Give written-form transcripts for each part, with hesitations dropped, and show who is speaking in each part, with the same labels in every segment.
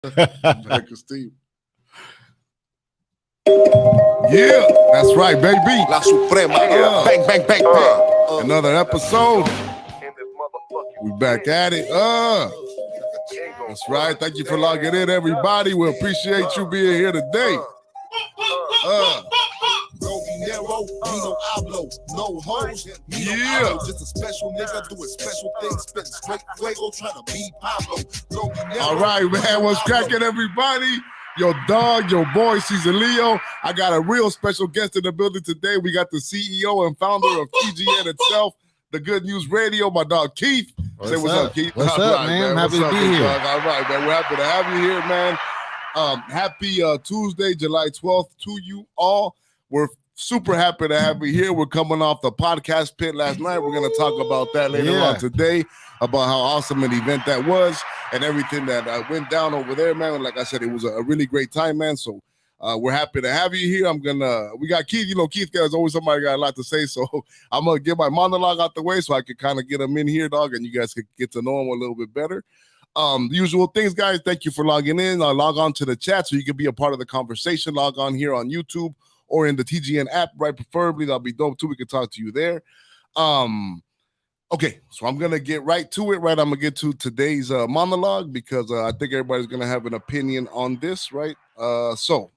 Speaker 1: Back to Steve. Yeah, that's right, baby.
Speaker 2: La Suprema. Bang, bang, bang, bang.
Speaker 1: Another episode. We back at it. That's right. Thank you for logging in, everybody. We appreciate you being here today. Yeah.
Speaker 2: Just a special nigga doing special things, spitting straight fuego, trying to be Pablo.
Speaker 1: All right, man. What's cracking, everybody? Your dog, your boy, CZALEO. I got a real special guest in the building today. We got the CEO and founder of TGN itself, the Good News Radio, my dog Keith. Say what's up, Keith.
Speaker 3: What's up, man? Happy to be here.
Speaker 1: All right, man. We're happy to have you here, man. Happy Tuesday, July 12th to you all. We're super happy to have you here. We're coming off the podcast pit last night. We're going to talk about that later on today, about how awesome an event that was and everything that went down over there, man. Like I said, it was a really great time, man. So we're happy to have you here. We got Keith. You know, Keith there's always somebody got a lot to say. So I'm going to get my monologue out the way so I can kind of get him in here, dog, and you guys can get to know him a little bit better. The usual things, guys. Thank you for logging in. Log on to the chat so you can be a part of the conversation. Log on here on YouTube or in the TGN app, right? Preferably, that'll be dope too. We can talk to you there. Okay, so I'm gonna get right to it, right? I'm gonna get to today's monologue because I think everybody's gonna have an opinion on this, right? So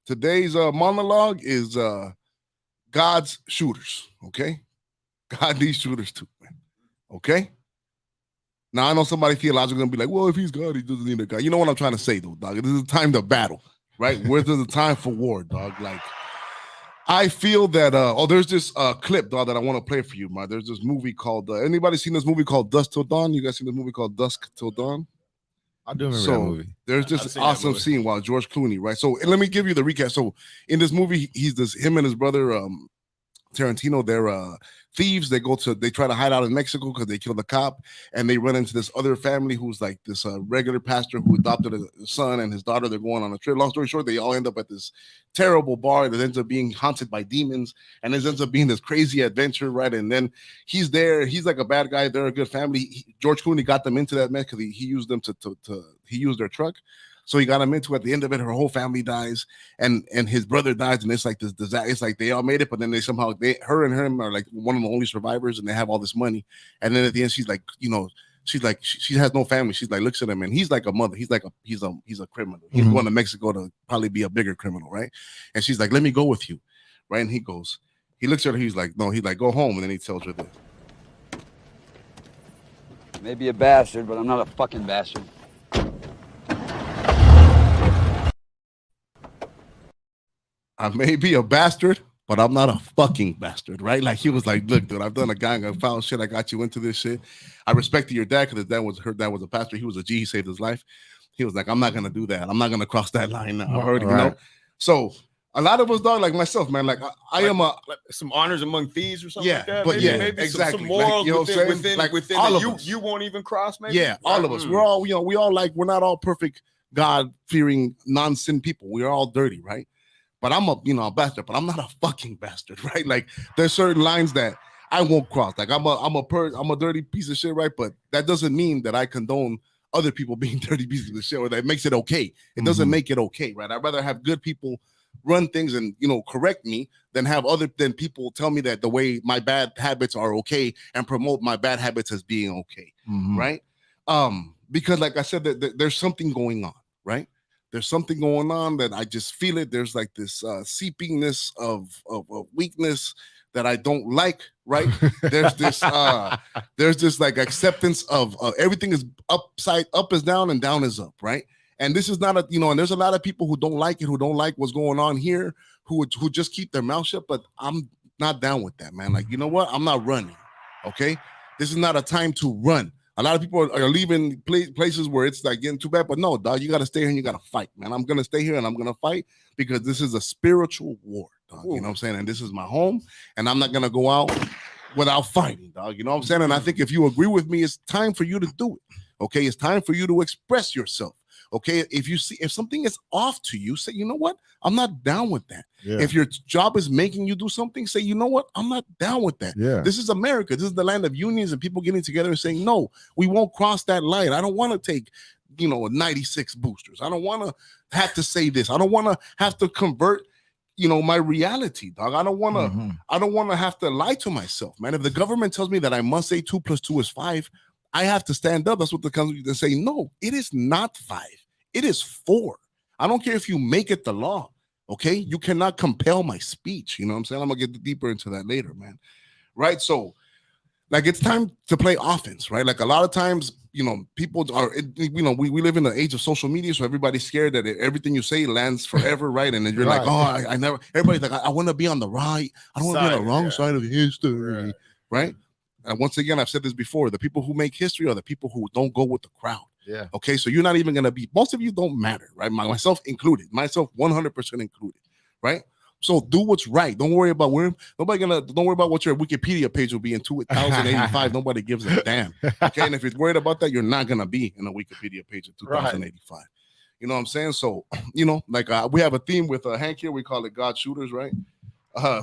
Speaker 1: today's monologue is God's shooters, okay? God needs shooters too, man. Okay? Now I know somebody theologically gonna be like, well, if he's God, he doesn't need a God. You know what I'm trying to say though, dog? This is the time to battle. Right? Where's the time for war, dog? Like, I feel that, there's this clip, dog, that I want to play for you, man. There's this movie called, anybody seen this movie called Dusk Till Dawn? You guys seen this movie called Dusk Till Dawn?
Speaker 3: I do remember that movie.
Speaker 1: There's this awesome scene while George Clooney, right? So let me give you the recap. So in this movie, him and his brother, Tarantino, they're thieves. They try to hide out in Mexico because they killed the cop, and they run into this other family who's like this regular pastor who adopted a son and his daughter. They're going on a trip. Long story short, they all end up at this terrible bar that ends up being haunted by demons, and it ends up being this crazy adventure, right? And then he's there. He's like a bad guy. They're a good family. George Clooney got them into that mess because he used them he used their truck. So he got him into it. At the end of it, her whole family dies, and his brother dies, and it's like this disaster. It's like they all made it, but then her and him are like one of the only survivors, and they have all this money. And then at the end, she's like, she has no family. She's like, looks at him, and he's like a mother. He's a criminal. He's going to Mexico to probably be a bigger criminal, right? And she's like, let me go with you, right? And he looks at her. He's like, no. He's like, go home, and then he tells her this.
Speaker 4: Maybe a bastard, but I'm not a fucking bastard.
Speaker 1: I may be a bastard, but I'm not a fucking bastard, right? Like he was like, look, dude, I've done a gang of foul shit. I got you into this shit. I respected your dad because her dad was a pastor. He was a G. He saved his life. He was like, I'm not gonna do that. I'm not gonna cross that line now. You know. So a lot of us, dog, like myself, man, like I am
Speaker 5: some honors among thieves or something
Speaker 1: like
Speaker 5: that.
Speaker 1: But maybe
Speaker 5: exactly. Some morals, like, you know within
Speaker 1: all
Speaker 5: that you won't even cross. Maybe.
Speaker 1: Yeah, all of us. We're all, we're not all perfect, God-fearing, non-sin people. We're all dirty, right? But I'm a bastard, but I'm not a fucking bastard, right? Like there's certain lines that I won't cross. Like I'm a dirty piece of shit, right? But that doesn't mean that I condone other people being dirty pieces of shit, or that makes it okay. It doesn't make it okay, right? I'd rather have good people run things and correct me than people tell me that the way my bad habits are okay and promote my bad habits as being okay, right? Because like I said, there's something going on, right? There's something going on that I just feel it. There's like this seepingness of weakness that I don't like, right? There's this like acceptance of everything is up is down and down is up, right? And this is not and there's a lot of people who don't like it, who don't like what's going on here, who just keep their mouth shut, but I'm not down with that, man. Like, you know what? I'm not running, okay? This is not a time to run. A lot of people are leaving places where it's like getting too bad, but no, dog, you got to stay here and you got to fight, man. I'm going to stay here and I'm going to fight because this is a spiritual war, dog. You know what I'm saying? And this is my home, and I'm not going to go out without fighting, dog. You know what I'm saying? And I think if you agree with me, it's time for you to do it, okay? It's time for you to express yourself. Okay, if something is off to you, say, you know what? I'm not down with that. Yeah. If your job is making you do something, say, you know what? I'm not down with that.
Speaker 3: Yeah.
Speaker 1: This is America. This is the land of unions and people getting together and saying, no, we won't cross that line. I don't want to take with 96 boosters. I don't want to have to say this. I don't want to have to convert, my reality, dog. I don't want to have to lie to myself, man. If the government tells me that I must say 2 + 2 is 5, I have to stand up. That's what the Constitution say. No, it is not 5. It is 4. I don't care if you make it the law. Okay, you cannot compel my speech. You know what I'm saying? I'm gonna get deeper into that later, man. Right? So, like, it's time to play offense, right? Like, a lot of times, people are, we live in the age of social media, so everybody's scared that everything you say lands forever, right? And then you're like, oh, I never. Everybody's like, I want to be on the right. I don't want to be on the wrong side of history, right? And once again, I've said this before: the people who make history are the people who don't go with the crowd.
Speaker 3: Yeah.
Speaker 1: Okay. So you're not even gonna be. Most of you don't matter, right? Myself included. Myself 100% included. Right. So do what's right. Don't worry about where don't worry about what your Wikipedia page will be in 2085. Nobody gives a damn. Okay. And if you're worried about that, you're not gonna be in a Wikipedia page in 2085. Right. You know what I'm saying? So like we have a theme with Hank here. We call it God Shooters, right?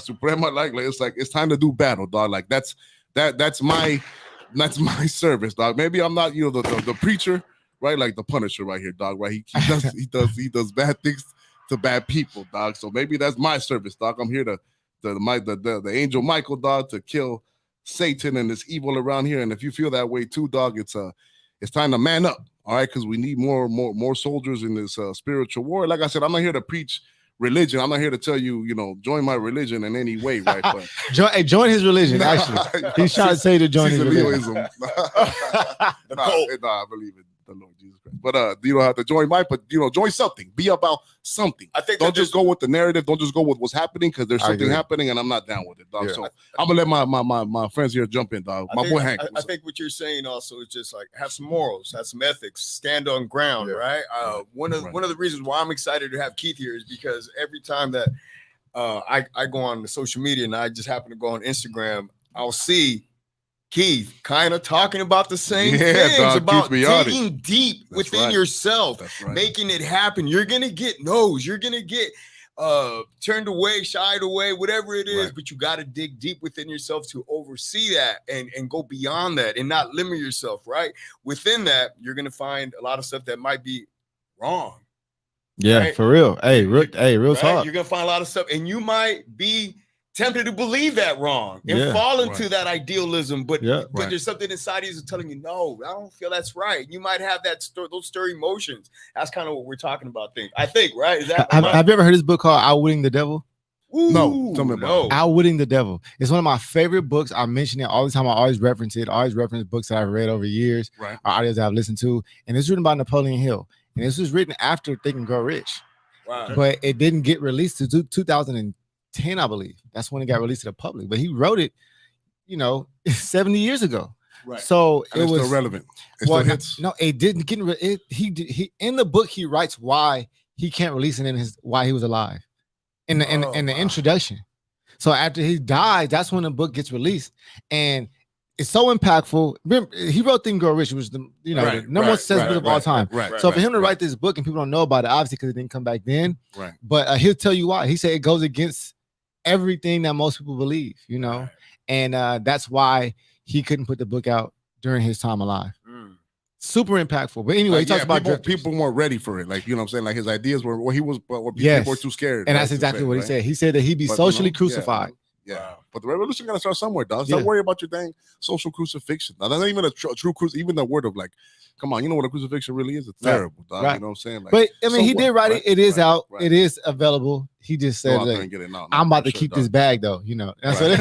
Speaker 1: Suprema, like it's time to do battle, dog. Like that's my service, dog. Maybe I'm not the preacher, right? Like the Punisher right here, dog. Right? He does bad things to bad people, dog. So maybe that's my service, dog. I'm here the angel Michael, dog, to kill Satan and this evil around here. And if you feel that way too, dog, it's time to man up, all right? Because we need more soldiers in this spiritual war. Like I said, I'm not here to preach religion. I'm not here to tell you, join my religion in any way, right? But
Speaker 3: join his religion. Actually, he's trying to say to join his religion.
Speaker 1: No, I believe in the Lord Jesus Christ. But you don't have to join mine, but join something. Be about something. I think don't just go with the narrative. Don't just go with what's happening because there's something happening and I'm not down with it, dog. Yeah. So I'm gonna let my friends here jump in, dog. Boy Hank.
Speaker 5: I think what you're saying also is just like have some morals, have some ethics, stand on ground, right? One of the reasons why I'm excited to have Keith here is because every time that I go on the social media and I just happen to go on Instagram, I'll see Keith kind of talking about the same things, dog, about digging deep within yourself, making it happen. You're gonna get no's, you're gonna get turned away, shied away, whatever it is, but you got to dig deep within yourself to oversee that and go beyond that and not limit yourself, right? Within that, you're gonna find a lot of stuff that might be wrong.
Speaker 3: Yeah, right? For real. Real talk.
Speaker 5: You're gonna find a lot of stuff, and you might be tempted to believe that wrong and fall into that idealism, but there's something inside you that's telling you, no, I don't feel that's right. You might have those stirring emotions. That's kind of what we're talking about. I think, right? Is that
Speaker 3: have you ever heard this book called Outwitting the Devil?
Speaker 5: Ooh,
Speaker 1: no, tell me about it.
Speaker 3: Outwitting the Devil. It's one of my favorite books. I mention it all the time. I always reference it. I always reference books that I've read over years, or audios that I've listened to. And it's written by Napoleon Hill. And this was written after Think and Grow Rich. Wow. But it didn't get released to 2010, I believe. That's when it got released to the public. But he wrote it, 70 years ago. Right. So it was
Speaker 1: still relevant.
Speaker 3: No, it didn't get it. He in the book he writes why he can't release it why he was alive in the introduction. So after he died, that's when the book gets released, and it's so impactful. Remember, he wrote Think and Grow Rich, which was the number one success book of all time. So for him to write this book and people don't know about it, obviously because it didn't come back then. Right. But he'll tell you why. He said it goes against everything that most people believe, and that's why he couldn't put the book out during his time alive. Super impactful. But anyway, he talks about
Speaker 1: people weren't ready for it. Like, you know what I'm saying? Like his ideas were people were too scared.
Speaker 3: And that's exactly what he said. He said that he'd be socially crucified.
Speaker 1: Yeah, but the revolution gotta start somewhere, dog. Don't worry about your dang social crucifixion. Now, that's not even a true crucifixion. Even the word of like, come on, you know what a crucifixion really is? It's terrible, dog. You know what I'm saying? Like,
Speaker 3: but I mean, he did write it. It is out. It is available. He just said, "I'm about to keep this bag, though." That's what.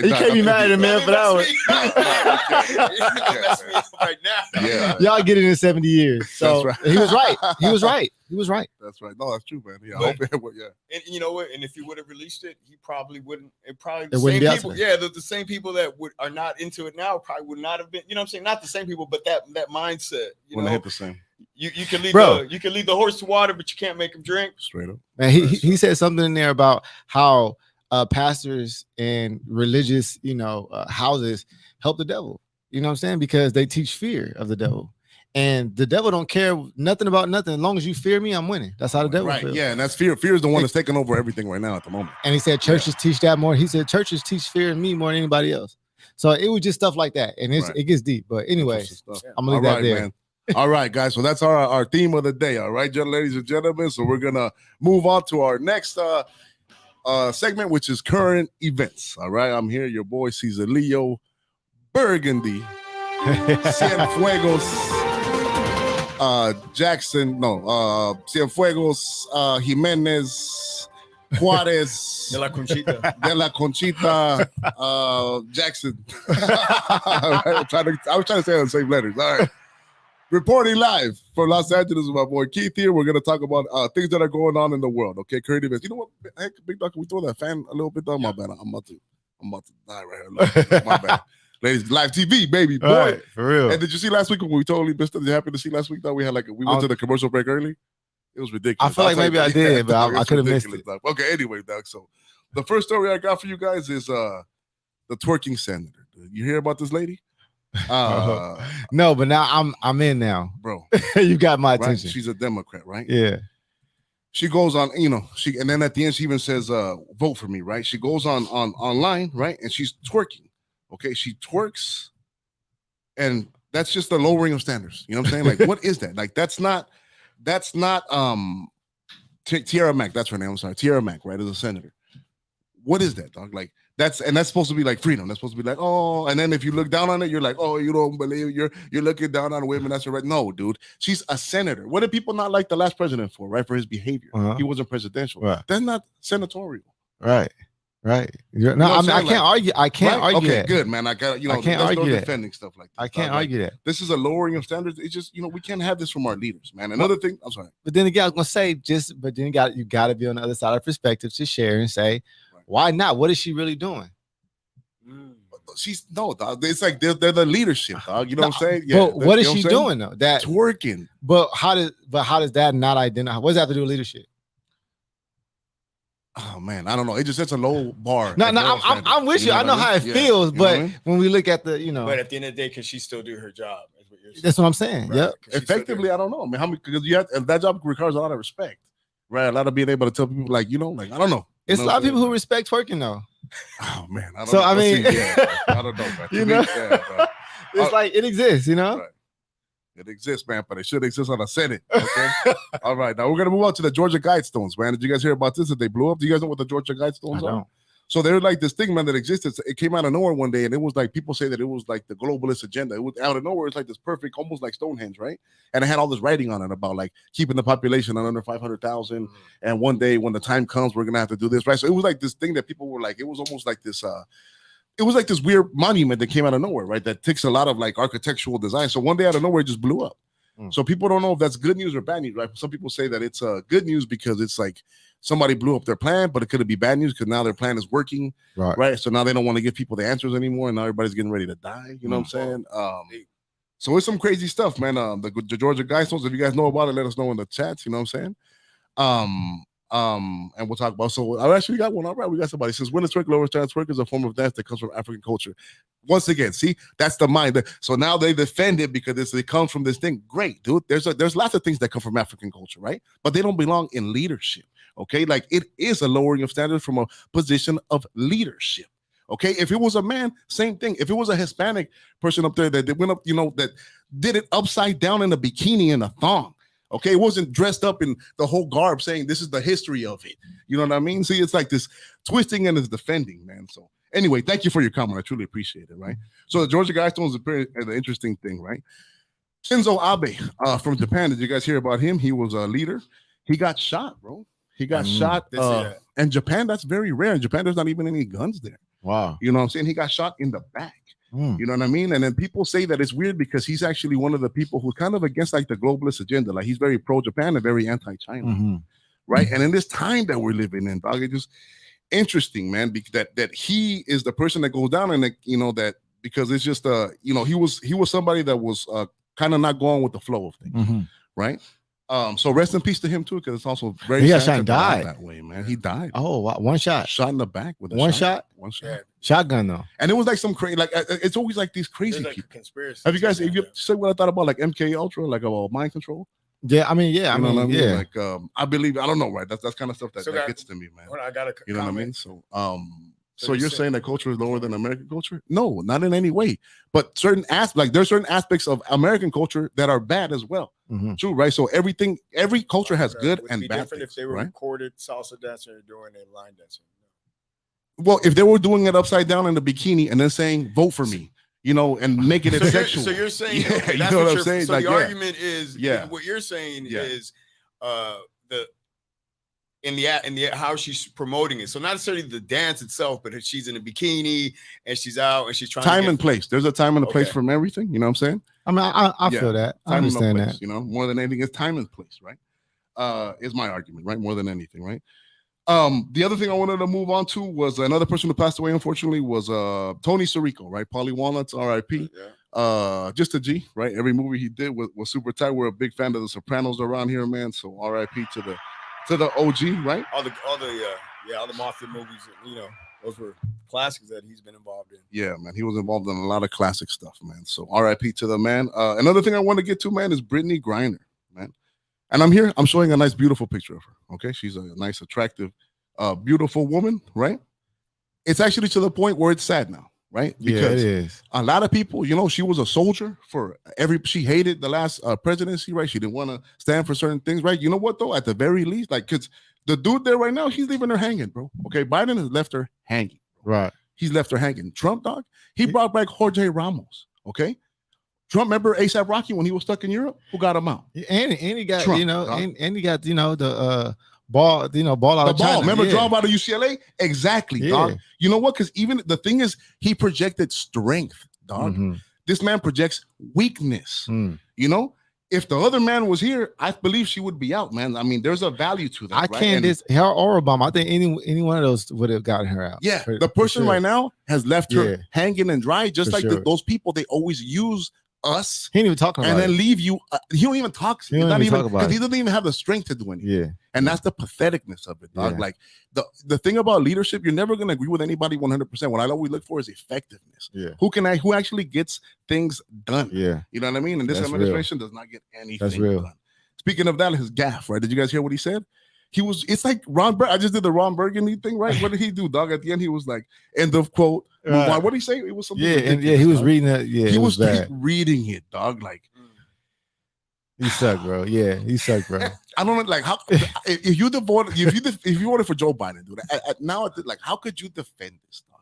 Speaker 3: You can't be mad at him, man, for that one.
Speaker 5: Right now.
Speaker 3: Yeah, y'all get it in 70 years. So he was right. He was right. He was right.
Speaker 1: That's right. No, that's true, man. Yeah,
Speaker 5: And you know what? And if he would have released it, he probably wouldn't. The same people. Yeah, the same people that are not into it now probably would not have been. You know what I'm saying? Not the same people, but that mindset.
Speaker 1: Wouldn't hit the same.
Speaker 5: You can lead the horse to water, but you can't make him drink.
Speaker 1: Straight up.
Speaker 3: Man, he said something in there about how pastors and religious houses help the devil. You know what I'm saying? Because they teach fear of the devil. And the devil don't care nothing about nothing. As long as you fear me, I'm winning. That's how the devil feels.
Speaker 1: Yeah, and that's fear. Fear is the one that's taking over everything right now at the moment.
Speaker 3: And he said churches teach that more. He said churches teach fear in me more than anybody else. So it was just stuff like that. And it gets deep. But anyways, I'm gonna leave that there. Man.
Speaker 1: All right, guys. So that's our theme of the day. All right, ladies and gentlemen. So we're gonna move on to our next segment, which is current events. All right, I'm here, your boy CZALEO Burgundy, Cienfuegos, Jackson, no, Cienfuegos, Jimenez, Juarez,
Speaker 5: De la Conchita.
Speaker 1: Jackson. All right, I was trying to say the same letters. All right. Reporting live from Los Angeles with my boy Keith here. We're going to talk about things that are going on in the world. Okay, current events. You know what? Heck, Big Dog, can we throw that fan a little bit down? My bad. I'm about to die right here. My bad. Ladies, live TV, baby. Boy.
Speaker 3: Right, for real.
Speaker 1: And did you see last week when we totally missed it? Did you happen to see last week that we had we went to the commercial break early? It was ridiculous.
Speaker 3: I feel like maybe I did, but I could have missed it.
Speaker 1: Dog. Okay, anyway, Doug. So the first story I got for you guys is the twerking senator. You hear about this lady?
Speaker 3: No, but now I'm in now,
Speaker 1: bro.
Speaker 3: You got my attention.
Speaker 1: Right? She's a Democrat, right?
Speaker 3: Yeah.
Speaker 1: She goes on, and then at the end she even says, "Vote for me," right? She goes on online, right? And she's twerking. Okay, she twerks, and that's just the lowering of standards. You know what I'm saying? Like, what is that? Like, that's not Tiara Mack. That's her name. I'm sorry, Tiara Mack, right? As a senator. What is that, dog? Like, that's supposed to be like freedom. That's supposed to be like, oh, and then if you look down on it, you're like, oh, you don't believe you're looking down on women. That's right. No, dude, she's a senator. What did people not like the last president for? Right, for his behavior. He wasn't presidential.
Speaker 3: Right.
Speaker 1: That's not senatorial.
Speaker 3: Right. I can't argue. I can't argue.
Speaker 1: Okay,
Speaker 3: that.
Speaker 1: good, man. I got
Speaker 3: I can't argue that.
Speaker 1: defending stuff like that.
Speaker 3: I can't argue that.
Speaker 1: This is a lowering of standards. It's just we can't have this from our leaders, man. Another thing, I'm sorry.
Speaker 3: But then again, I was gonna say but then you got to be on the other side of perspective to share and say, why not? What is she really doing?
Speaker 1: She's no, dog. It's like they're the leadership, dog. You know what I'm saying?
Speaker 3: Yeah. But what is she doing though? That
Speaker 1: twerking.
Speaker 3: But how does that not identify? What does that have to do with leadership?
Speaker 1: Oh man, I don't know. It just sets a low bar.
Speaker 3: No, I'm with you. I know how it feels, but when we look at the,
Speaker 5: but at the end of the day, can she still do her job? Is what you're saying.
Speaker 3: That's what I'm saying.
Speaker 5: Right.
Speaker 3: Yep.
Speaker 1: Effectively, I don't know. I mean, how many? Because that job requires a lot of respect, right? A lot of being able to tell people, like I don't know.
Speaker 3: It's a lot of people who respect twerking though.
Speaker 1: Oh man, I don't
Speaker 3: so
Speaker 1: know.
Speaker 3: I mean,
Speaker 1: I don't know, man.
Speaker 3: It's like it exists,
Speaker 1: Right. It exists, man, but it should exist on the Senate. Okay. All right, now we're gonna move on to the Georgia Guidestones, man. Did you guys hear about this? That they blew up? Do you guys know what the Georgia Guidestones are? So they're like this thing, man, that existed. It came out of nowhere one day, and it was like people say that it was like the globalist agenda. It was out of nowhere. It's like this perfect, almost like Stonehenge, right? And it had all this writing on it about like keeping the population on under 500,000. And one day, when the time comes, we're gonna have to do this, right? So it was like this thing that people were like, it was almost like this. It was like this weird monument that came out of nowhere, right? That takes a lot of like architectural design. So one day out of nowhere, it just blew up. So people don't know if that's good news or bad news, right? Some people say that it's good news because it's like somebody blew up their plan, but it could be bad news because now their plan is working, right? So now they don't want to give people the answers anymore, and now everybody's getting ready to die. You know what I'm saying? So it's some crazy stuff, man. The Georgia Guidestones, if you guys know about it, let us know in the chats. You know what I'm saying? And we'll talk about. So I actually got one. All right, we got somebody. Since when is twerk lower standards? Twerk is a form of dance that comes from African culture. Once again, see, that's the mind. So now they defend it because it comes from this thing. Great, dude. There's lots of things that come from African culture, right? But they don't belong in leadership. Okay, like it is a lowering of standards from a position of leadership. Okay, if it was a man, same thing. If it was a Hispanic person up there that went up, that did it upside down in a bikini and a thong. Okay, it wasn't dressed up in the whole garb saying this is the history of it. You know what I mean? See, it's like this twisting and it's defending, man. So anyway, thank you for your comment. I truly appreciate it, right? So the Georgia Guidestones is an interesting thing, right? Shinzo Abe from Japan. Did you guys hear about him? He was a leader. He got shot, bro. He got shot. In Japan, that's very rare. In Japan, there's not even any guns there.
Speaker 3: Wow.
Speaker 1: You know what I'm saying? He got shot in the back. You know what I mean? And then people say that it's weird because he's actually one of the people who's kind of against like the globalist agenda. Like he's very pro-Japan and very anti-China, right? And in this time that we're living in, dog, it's just interesting, man, that he is the person that goes down and that because it's just he was somebody that was kind of not going with the flow of things, right? So rest in peace to him too, because it's also very
Speaker 3: he got shot and died
Speaker 1: that way, man. He died.
Speaker 3: Oh, wow. One shot
Speaker 1: in the back with
Speaker 3: one shot. Shotgun though,
Speaker 1: and it was like some crazy, like it's always like these crazy people.
Speaker 5: Conspiracy.
Speaker 1: Have you said what I thought about like MK Ultra, like about mind control?
Speaker 3: Yeah, I mean, yeah, yeah.
Speaker 1: Like I believe, I don't know, right? That's kind of stuff that gets to me, man.
Speaker 5: I got a
Speaker 1: you know what I mean? So So you're saying that culture is lower than American culture? No, not in any way. But certain aspects, like there's certain aspects of American culture that are bad as well. True, right? So every culture has good and bad things,
Speaker 5: if they were
Speaker 1: right?
Speaker 5: recorded salsa dancing or doing a line dancing.
Speaker 1: Well, if they were doing it upside down in the bikini and then saying "vote for me," you know, and making it sexual.
Speaker 5: So you're saying,
Speaker 1: yeah,
Speaker 5: okay,
Speaker 1: you
Speaker 5: that's
Speaker 1: know what I'm
Speaker 5: you're
Speaker 1: saying?
Speaker 5: So
Speaker 1: like,
Speaker 5: the
Speaker 1: yeah.
Speaker 5: argument is,
Speaker 1: Yeah.
Speaker 5: what you're saying
Speaker 1: Yeah.
Speaker 5: is, the in the how she's promoting it. So not necessarily the dance itself, but if she's in a bikini and she's out and she's trying
Speaker 1: time
Speaker 5: to
Speaker 1: and place. There's a time and a place
Speaker 5: Okay.
Speaker 1: from everything. You know what I'm saying?
Speaker 3: I mean, I
Speaker 1: Yeah.
Speaker 3: feel that. I
Speaker 1: Time and a
Speaker 3: understand
Speaker 1: place,
Speaker 3: that.
Speaker 1: you know, more than anything, it's time and place, right? Is my argument, right? More than anything, right? The other thing I wanted to move on to was another person who passed away, unfortunately, was Tony Sirico, right? Paulie Walnuts, RIP. Just a G, right? Every movie he did was super tight. We're a big fan of the Sopranos around here, man. So RIP to the OG, right?
Speaker 5: all the mafia movies, you know, those were classics that he's been involved in.
Speaker 1: Yeah, man. He was involved in a lot of classic stuff, man. So RIP to the man. Another thing I want to get to, man, is Brittany Griner, man. And I'm showing a nice, beautiful picture of her. Okay. She's a nice, attractive, beautiful woman, right? It's actually to the point where it's sad now, right? Because
Speaker 3: it is.
Speaker 1: a lot of people, you know, she was a soldier for she hated the last presidency, right? She didn't want to stand for certain things, right? You know what, though? At the very least, like, because the dude there right now, he's leaving her hanging, bro. Okay. Biden has left her hanging.
Speaker 3: Right.
Speaker 1: He's left her hanging. Trump, dog, he brought back Jorge Ramos. Okay. Trump, remember ASAP Rocky when he was stuck in Europe? Who got him out?
Speaker 3: And he got,
Speaker 1: Trump,
Speaker 3: you know,
Speaker 1: dog.
Speaker 3: and he got, you know, the ball, you know, ball out
Speaker 1: The
Speaker 3: of
Speaker 1: ball.
Speaker 3: China.
Speaker 1: Remember,
Speaker 3: Yeah.
Speaker 1: drop out of UCLA? Exactly, dog.
Speaker 3: Yeah.
Speaker 1: You know what? Because even the thing is, he projected strength, dog. This man projects weakness. You know, if the other man was here, I believe she would be out, man. I mean, there's a value to that.
Speaker 3: I
Speaker 1: right?
Speaker 3: can't her or Obama. I think any one of those would have gotten her out.
Speaker 1: Yeah,
Speaker 3: For-
Speaker 1: the
Speaker 3: for
Speaker 1: person
Speaker 3: sure.
Speaker 1: right now has left her
Speaker 3: Yeah.
Speaker 1: hanging and dry, just
Speaker 3: For
Speaker 1: like
Speaker 3: sure.
Speaker 1: those people. They always use us
Speaker 3: He ain't even talking about
Speaker 1: and then
Speaker 3: it.
Speaker 1: leave you. He don't even talk.
Speaker 3: He don't
Speaker 1: Not
Speaker 3: even
Speaker 1: even
Speaker 3: talk about
Speaker 1: because he
Speaker 3: it.
Speaker 1: doesn't even have the strength to do anything.
Speaker 3: Yeah.
Speaker 1: And that's the patheticness of it, dog.
Speaker 3: Yeah.
Speaker 1: Like the thing about leadership, you're never gonna agree with anybody 100%. What I always look for is effectiveness.
Speaker 3: Yeah.
Speaker 1: Who actually gets things done.
Speaker 3: Yeah.
Speaker 1: You know what I mean? And this
Speaker 3: That's
Speaker 1: administration does not get anything
Speaker 3: That's real.
Speaker 1: done. Speaking of that, his gaffe, right? Did you guys hear what he said? It's like I just did the Ron Burgundy thing, right? What did he do, dog? At the end, he was like, end of quote.
Speaker 3: Right.
Speaker 1: What did he say? It was something.
Speaker 3: Yeah, and
Speaker 1: ridiculous,
Speaker 3: he was
Speaker 1: dog.
Speaker 3: reading that. Yeah,
Speaker 1: He
Speaker 3: it
Speaker 1: was
Speaker 3: bad.
Speaker 1: reading it, dog. Like,
Speaker 3: He sucked, bro. Yeah, he sucked, bro.
Speaker 1: I don't know, like how if you voted for Joe Biden, dude. Like, how could you defend this, dog?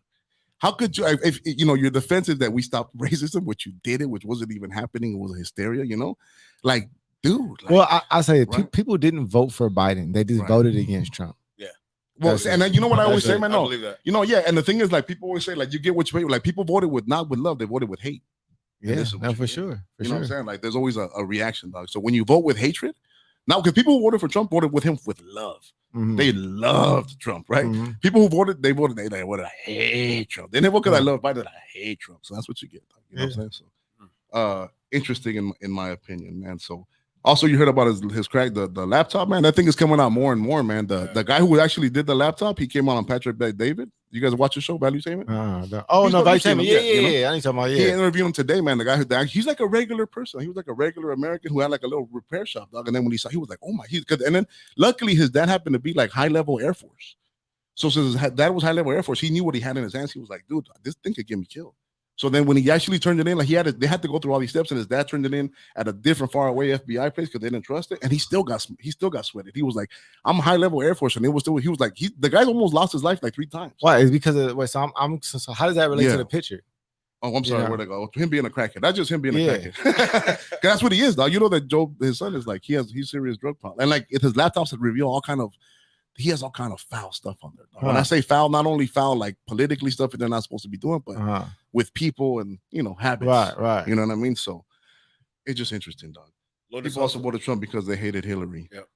Speaker 1: How could you? If you know your defense is that we stopped racism, which you did it, which wasn't even happening, it was a hysteria, you know, like, dude. Like,
Speaker 3: Well, I say
Speaker 1: right?
Speaker 3: people didn't vote for Biden; they just
Speaker 1: Right.
Speaker 3: voted against Trump.
Speaker 1: well,
Speaker 3: that's
Speaker 1: and then you know what I always
Speaker 3: that's
Speaker 1: say,
Speaker 3: it.
Speaker 1: man.
Speaker 5: I
Speaker 1: No,
Speaker 5: believe that.
Speaker 1: you know, yeah. And the thing is, like, people always say, like, you get what you pay. Like, people voted with not with love, they voted with hate. And
Speaker 3: Yeah,
Speaker 1: this is what
Speaker 3: no,
Speaker 1: you
Speaker 3: for
Speaker 1: get.
Speaker 3: sure, for
Speaker 1: You know
Speaker 3: sure.
Speaker 1: what I'm saying? Like, there's always a reaction, dog. So when you vote with hatred, now because people who voted for Trump voted with him with love.
Speaker 3: Mhm.
Speaker 1: They loved Trump, right?
Speaker 3: Mhm.
Speaker 1: People who voted, they like, what, I hate Trump. They didn't vote because I
Speaker 3: Right.
Speaker 1: love Biden, I hate Trump. So that's what you get. You know what I'm saying? So interesting in my opinion, man. So also you heard about his crack, the laptop, man. That thing is coming out more and more, man. The guy who actually did the laptop, he came out on Patrick Bet David. You guys watch the show, Valuetainment?
Speaker 3: Oh
Speaker 1: He's
Speaker 3: no,
Speaker 1: got-
Speaker 3: Vice
Speaker 1: you've seen him,
Speaker 3: Yeah,
Speaker 1: you know?
Speaker 3: I need to talk about
Speaker 1: He
Speaker 3: yeah.
Speaker 1: interviewed him today, man. The guy who he's like a regular person. He was like a regular American who had like a little repair shop, dog. And then when he was like, oh my, and then luckily his dad happened to be like high level Air Force. So since his dad was high level Air Force, he knew what he had in his hands. He was like, dude, this thing could get me killed. So then when he actually turned it in, like they had to go through all these steps, and his dad turned it in at a different far away FBI place because they didn't trust it, and he still got sweated. He was like, I'm high level Air Force, and he was like, the guy almost lost his life like 3 times.
Speaker 3: Why? It's because of so how does that relate
Speaker 1: Yeah.
Speaker 3: to the picture?
Speaker 1: Oh, I'm sorry,
Speaker 3: Yeah.
Speaker 1: where'd I go? Him being a crackhead. That's just him being a
Speaker 3: Yeah.
Speaker 1: crackhead. 'Cause that's what he is, dog. You know that Joe, his son, is like he's serious drug problem, and like if his laptops that reveal he has all kind of foul stuff on there. Dog. When I say foul, not only foul like politically stuff that they're not supposed to be doing, but with people and habits.
Speaker 3: Right.
Speaker 1: You know what I mean? So it's just interesting, dog.
Speaker 5: Lotus
Speaker 1: People also voted Trump because they hated Hillary.
Speaker 5: Yep.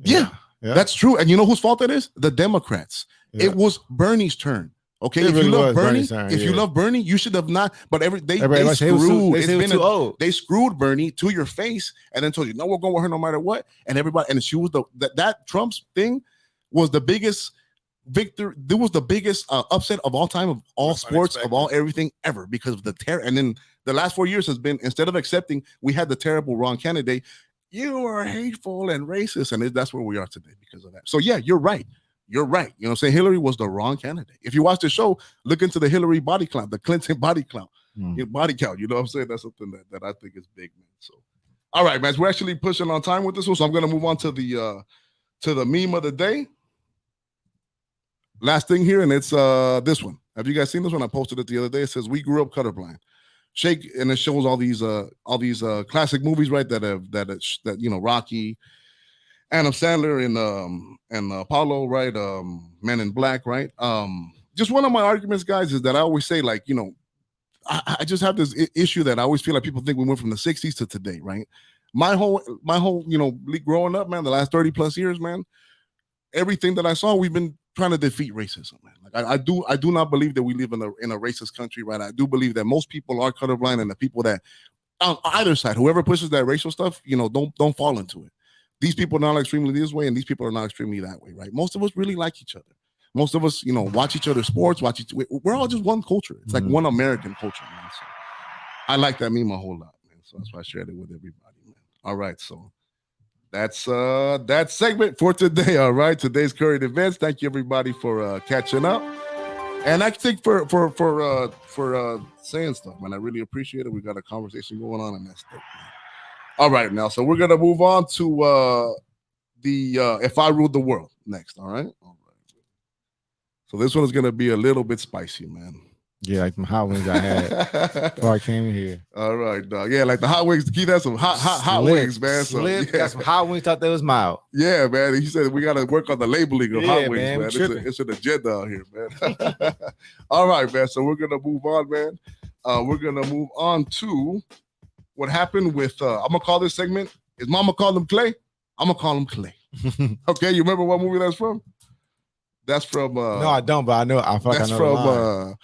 Speaker 1: Yeah,
Speaker 3: Yeah.
Speaker 1: that's true. And you know whose fault that is? The Democrats.
Speaker 3: Yeah.
Speaker 1: It was Bernie's turn. Okay,
Speaker 3: It
Speaker 1: if
Speaker 3: really
Speaker 1: you love
Speaker 3: was
Speaker 1: Bernie,
Speaker 3: Bernie's turn,
Speaker 1: if you
Speaker 3: yeah.
Speaker 1: love Bernie, you should have not. But they
Speaker 3: Everybody said he was
Speaker 1: screwed.
Speaker 3: they
Speaker 1: It's
Speaker 3: said he was
Speaker 1: been
Speaker 3: too old.
Speaker 1: they screwed Bernie to your face and then told you, no, we're going with her no matter what. And everybody, and she was that Trump's thing was the biggest victory. There was the biggest upset of all time, of all sports, of all everything ever, because of the terror. And then the last 4 years has been, instead of accepting, we had the terrible wrong candidate. You are hateful and racist, and that's where we are today because of that. So yeah, you're right. you're right. You know what I'm saying? Hillary was the wrong candidate. If you watch the show, look into the Hillary body count, the Clinton body count, body count. You know what I'm saying? That's something that I think is big, man. So, all right, man. We're actually pushing on time with this one, so I'm gonna move on to the meme of the day. Last thing here, and it's this one. Have you guys seen this one? I posted it the other day. It says, "We grew up colorblind." Shake, and it shows all these classic movies, right? That you know, Rocky, Adam Sandler, and Apollo, right? Men in Black, right? Just one of my arguments, guys, is that I always say, like, you know, I just have this issue that I always feel like people think we went from the 60s to today, right? My whole, you know, growing up, man, the last 30 plus years, man, everything that I saw, we've been trying to defeat racism, man. Like I do not believe that we live in a racist country, right? I do believe that most people are colorblind, and the people that on either side, whoever pushes that racial stuff, you know, don't fall into it. These people are not extremely this way, and these people are not extremely that way, right? Most of us really like each other. Most of us, you know, watch each other's sports, we're all just one culture. It's like one American culture, man. So I like that meme a whole lot, man. So that's why I shared it with everybody, man. All right, so that's that segment for today. All right, today's current events. Thank you everybody for catching up, and I think for saying stuff, man. I really appreciate it. We got a conversation going on, and that's dope, man. All right, now, so we're gonna move on to the If I Ruled the World next. All right. So this one is gonna be a little bit spicy, man.
Speaker 3: Yeah, like some hot wings I had before I came in here.
Speaker 1: All right, dog. Yeah, like the hot wings. Keith has some hot wings, man. So, yeah.
Speaker 3: Got some hot wings. Thought they was mild.
Speaker 1: Yeah, man. He said we got to work on the labeling of hot wings, man.
Speaker 3: It's
Speaker 1: an agenda out here, man. All right, man. So we're gonna move on, man. We're gonna move on to what happened with. I'm gonna call this segment. Is Mama call him Clay? I'm gonna call him Clay. Okay, you remember what movie that's from? That's from.
Speaker 3: No, I don't, but I know.
Speaker 1: That's from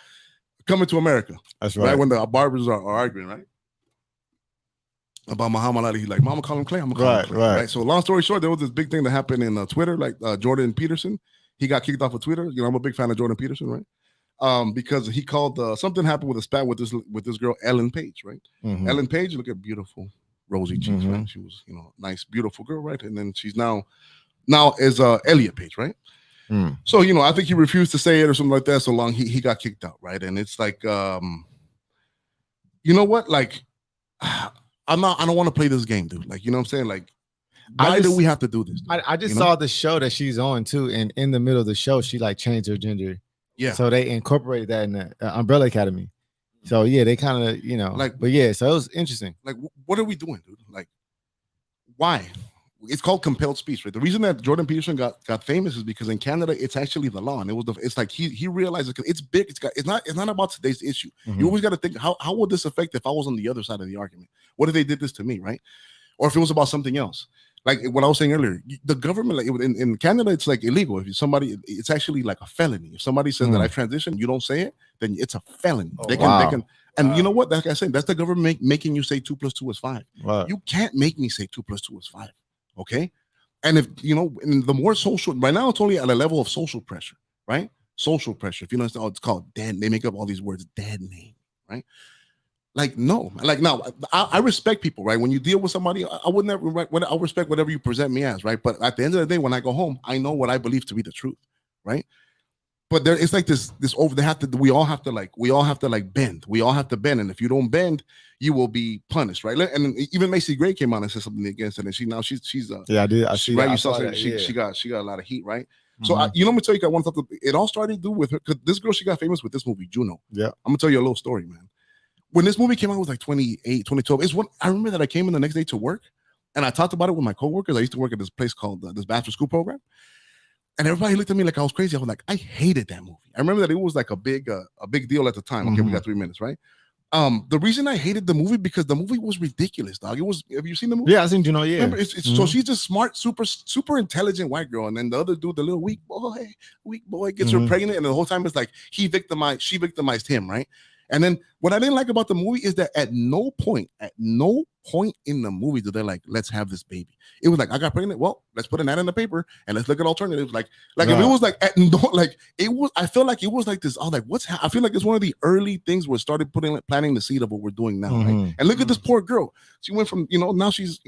Speaker 1: Coming to America.
Speaker 3: That's right.
Speaker 1: When the barbers are arguing, right? About Muhammad Ali. He's like, Mama call him Clay. I'm gonna call him Clay. Right. So long story short, there was this big thing that happened in Twitter, like Jordan Peterson. He got kicked off of Twitter. You know, I'm a big fan of Jordan Peterson, right? Because he called something happened with a spat with this girl, Ellen Page, right? Ellen Page, look at beautiful rosy cheeks, right? She was, you know, nice, beautiful girl, right? And then she's now is Elliot Page, right? So, you know, I think he refused to say it or something like that. So long he got kicked out, right? And it's like, you know what? Like, I don't want to play this game, dude. Like, you know what I'm saying? Like, why do we have to do this?
Speaker 3: I just saw the show that she's on too, and in the middle of the show, she like changed her gender. Yeah. So they incorporated that in the Umbrella Academy. So yeah, they kind of, you know, like, but yeah, so it was interesting.
Speaker 1: Like, what are we doing, dude? Like, why? It's called compelled speech, right? The reason that Jordan Peterson got famous is because in Canada it's actually the law, and it's like he realized it's big. It's not about today's issue. You always got to think how would this affect if I was on the other side of the argument? What if they did this to me, right? Or if it was about something else, like what I was saying earlier. The government, like in Canada, it's like illegal. If somebody, it's actually like a felony. If somebody says that I transitioned, you don't say it, then it's a felony. They can. And you know what? Like I said, that's the government making you say 2 + 2 is 5. Wow. You can't make me say 2 + 2 is 5. Okay. And if you know, the more social right now, it's only at a level of social pressure, right? Social pressure. If you know, it's called dead. They make up all these words, dead name, right? Like, no, like, no, I respect people, right? When you deal with somebody, I would never, I'll respect whatever you present me as, right? But at the end of the day, when I go home, I know what I believe to be the truth, right? But there, it's like this over. We all have to bend. We all have to bend, and if you don't bend, you will be punished, right? And even Macy Gray came out and said something against it, and she's
Speaker 3: yeah, I did. I see,
Speaker 1: right?
Speaker 3: I
Speaker 1: you saw that. She got a lot of heat, right? So let me tell you, it all started to do with her, because this girl, she got famous with this movie, Juno. Yeah, I'm gonna tell you a little story, man. When this movie came out, it was like 2012. It's when I remember that I came in the next day to work, and I talked about it with my coworkers. I used to work at this place called this bachelor school program. And everybody looked at me like I was crazy. I was like, I hated that movie. I remember that it was like a big deal at the time. Okay, we got 3 minutes, right? The reason I hated the movie because the movie was ridiculous, dog. It was. Have you seen the movie?
Speaker 3: Yeah, I seen Juno. Yeah.
Speaker 1: Remember, so she's just smart, super intelligent white girl, and then the other dude, the little weak boy, gets her pregnant, and the whole time it's like she victimized him, right? And then what I didn't like about the movie is that at no point in the movie did they like, let's have this baby. It was like, I got pregnant. Well, let's put an ad in the paper and let's look at alternatives. Like if it was like, I feel like it was like this. I was like, I feel like it's one of the early things where it started planting the seed of what we're doing now. Right? And look at this poor girl. She went from, now she's,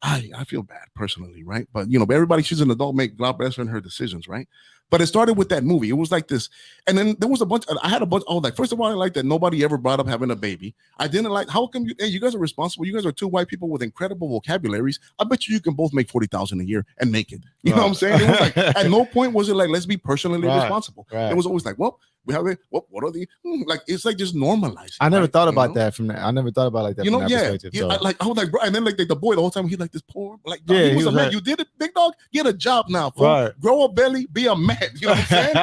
Speaker 1: I feel bad personally, right? But but everybody, she's an adult, make God bless her in her decisions, right? But it started with that movie. It was like this, and then there was a bunch. I had a bunch. Oh, like first of all, I like that nobody ever brought up having a baby. I didn't like. How come you guys are responsible? You guys are two white people with incredible vocabularies. I bet you can both make $40,000 a year and make it. You know what I'm saying? It was like at no point was it like let's be personally responsible. It was always like, well, we have it. What are the like? It's like just normalizing.
Speaker 3: I never thought about that from that. I never thought about like that. From that perspective, so.
Speaker 1: I was like, bro, and then like the boy the whole time he like this poor like he was a man. You did it, big dog. Get a job now, fool. Grow a belly, be a man. You know what I'm saying?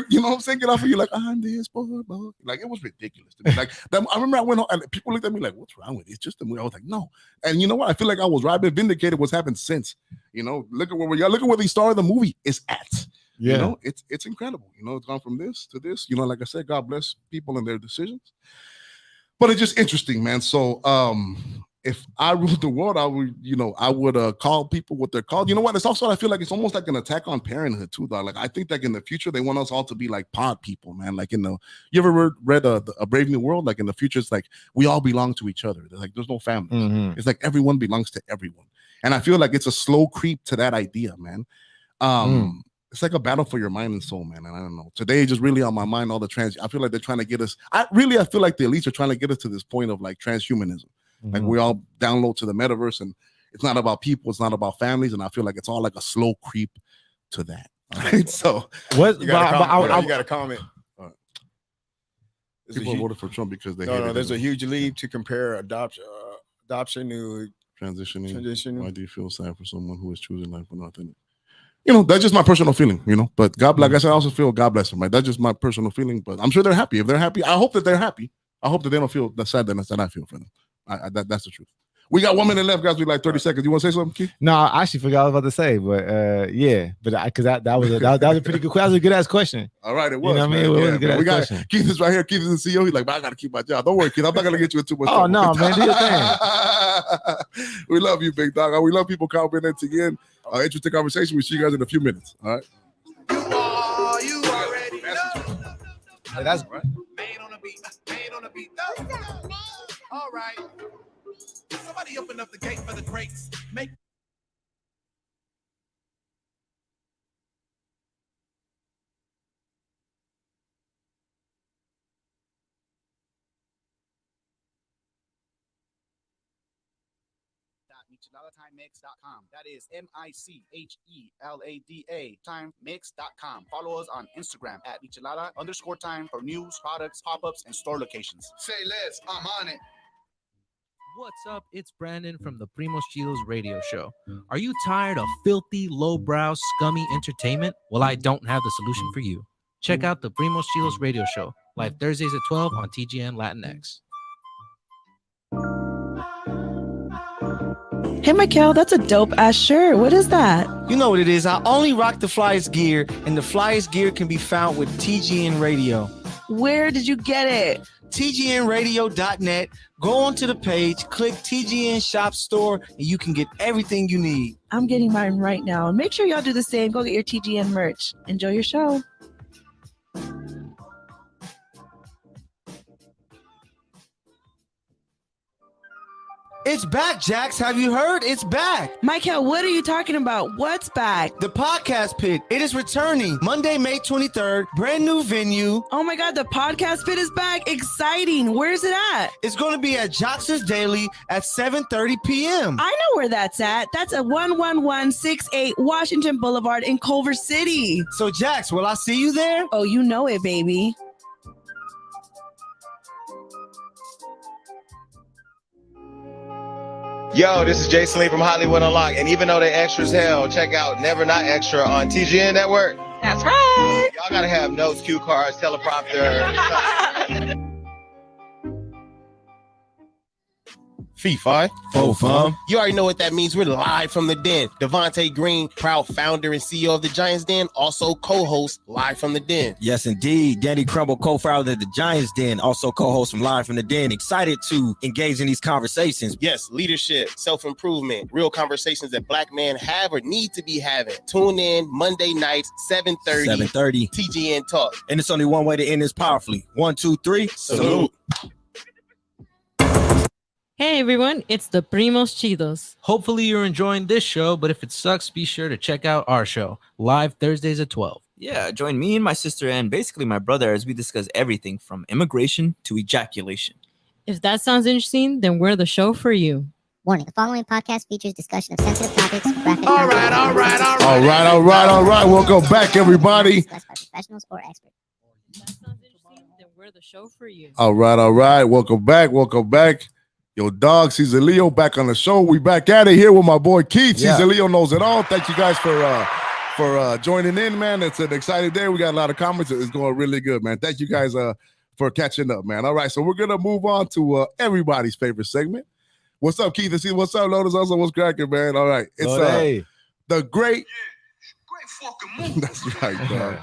Speaker 1: You know what I'm saying? Get off of you like I'm this boy. Like it was ridiculous to me. Like I remember I went home and people looked at me like, what's wrong with it? It's just the movie. I was like, no. And you know what? I feel like I was right. I've been vindicated. What's happened since? Look at where we are. Look at where the star of the movie is at. Yeah, it's incredible. It's gone from this to this. Like I said, God bless people and their decisions. But it's just interesting, man. So if I ruled the world, I would call people what they're called. You know what? It's also, I feel like it's almost like an attack on parenthood too, though. Like I think like in the future they want us all to be like pod people, man. Like you ever read a Brave New World? Like in the future, it's like we all belong to each other. Like there's no family. Mm-hmm. It's like everyone belongs to everyone, and I feel like it's a slow creep to that idea, man. It's like a battle for your mind and soul, man. And I don't know. Today, just really on my mind, all the I feel like they're trying to get us. I feel like the elites are trying to get us to this point of like transhumanism. Mm-hmm. Like we all download to the metaverse, and it's not about people, it's not about families, and I feel like it's all like a slow creep to that. All right. So
Speaker 5: what? You got a comment.
Speaker 1: People voted for Trump because they
Speaker 5: there's a huge leap to compare adoption to
Speaker 1: transitioning. Why do you feel sad for someone who is choosing life for nothing? That's just my personal feeling, but God, like I said, I also feel God bless them, right? That's just my personal feeling, but I'm sure they're happy. If they're happy, I hope that they're happy. I hope that they don't feel the sadness that I feel for them. That's the truth. We got 1 minute left, guys. We like 30 seconds. You want to say something, Keith?
Speaker 3: No, I actually forgot what I was about to say, but yeah, but because that was a pretty good question. That was a good ass question.
Speaker 1: All right, it was.
Speaker 3: You know what I mean? It was a good ass question.
Speaker 1: Keith is right here. Keith is the CEO. He's like, I got to keep my job. Don't worry, Keith. I'm not gonna get you in too much.
Speaker 3: Oh no, man, do your thing.
Speaker 1: We love you, big dog. We love people commenting again. Interesting conversation. We'll see you guys in a few minutes. All right.
Speaker 2: You already know.
Speaker 3: Hey, that's
Speaker 2: right. Made on a beat. All right. Somebody open up the gate for the crates. Make
Speaker 6: MichelaDaTimeMix.com. That is MICHELADA TimeMix.com. Follow us on Instagram at Michelada_time for news, products, pop-ups, and store locations.
Speaker 2: Say less, I'm on it.
Speaker 7: What's up? It's Brandon from the Primos Chilos radio show. Are you tired of filthy, lowbrow, scummy entertainment? Well, I don't have the solution for you. Check out the Primos Chilos radio show, live Thursdays at 12 on TGN Latinx.
Speaker 8: Hey, Michael, that's a dope-ass shirt. What is that?
Speaker 9: You know what it is. I only rock the flyest gear, and the flyest gear can be found with TGN Radio.
Speaker 8: Where did you get it?
Speaker 9: TGNradio.net. Go onto the page, click TGN Shop Store, and you can get everything you need.
Speaker 8: I'm getting mine right now. And make sure y'all do the same. Go get your TGN merch. Enjoy your show.
Speaker 9: It's back, Jax. Have you heard? It's back.
Speaker 8: Michael, what are you talking about? What's back?
Speaker 9: The Podcast Pit. It is returning Monday, May 23rd. Brand new venue.
Speaker 8: Oh my God, the Podcast Pit is back. Exciting. Where's it at?
Speaker 9: It's going to be at Jax's Daily at 7:30 p.m.
Speaker 8: I know where that's at. That's at 11168 Washington Boulevard in Culver City.
Speaker 9: So, Jax, will I see you there?
Speaker 8: Oh, you know it, baby.
Speaker 10: Yo, this is Jason Lee from Hollywood Unlocked, and even though they extra as hell, check out Never Not Extra on TGN Network.
Speaker 8: That's right.
Speaker 10: Y'all gotta have notes, cue cards, teleprompter. Fee fi.
Speaker 9: Fo fum.
Speaker 10: You already know what that means. We're live from the den. Devontae Green, proud founder and CEO of the Giants Den, also co-host Live from the Den.
Speaker 11: Yes, indeed. Danny Crumble, co-founder of the Giants Den, also co-host from Live from the Den. Excited to engage in these conversations.
Speaker 10: Yes, leadership, self-improvement, real conversations that Black men have or need to be having. Tune in Monday nights, 7:30. TGN Talk.
Speaker 11: And it's only one way to end this powerfully. 1, 2, 3.
Speaker 10: Salute.
Speaker 12: Hey everyone, it's the Primos Chidos.
Speaker 7: Hopefully you're enjoying this show, but if it sucks, be sure to check out our show, live Thursdays at 12.
Speaker 13: Yeah, join me and my sister and basically my brother as we discuss everything from immigration to ejaculation.
Speaker 12: If that sounds interesting, then we're the show for you.
Speaker 14: Warning, the following podcast features discussion of sensitive topics, graphic
Speaker 1: All right. Welcome back, everybody.
Speaker 14: discussed by professionals or experts.
Speaker 12: If that sounds interesting, then we're the show for you.
Speaker 1: All right. Welcome back. Yo, dog, CZALEO back on the show. We back at it here with my boy Keith.
Speaker 3: Yeah.
Speaker 1: CZALEO knows it all. Thank you guys for joining in, man. It's an exciting day. We got a lot of comments. It's going really good, man. Thank you guys for catching up, man. All right, so we're gonna move on to everybody's favorite segment. What's up, Keith? What's up, Lotus? Also, what's cracking, man? All right, it's the great
Speaker 2: fucking movie.
Speaker 1: That's right, dog.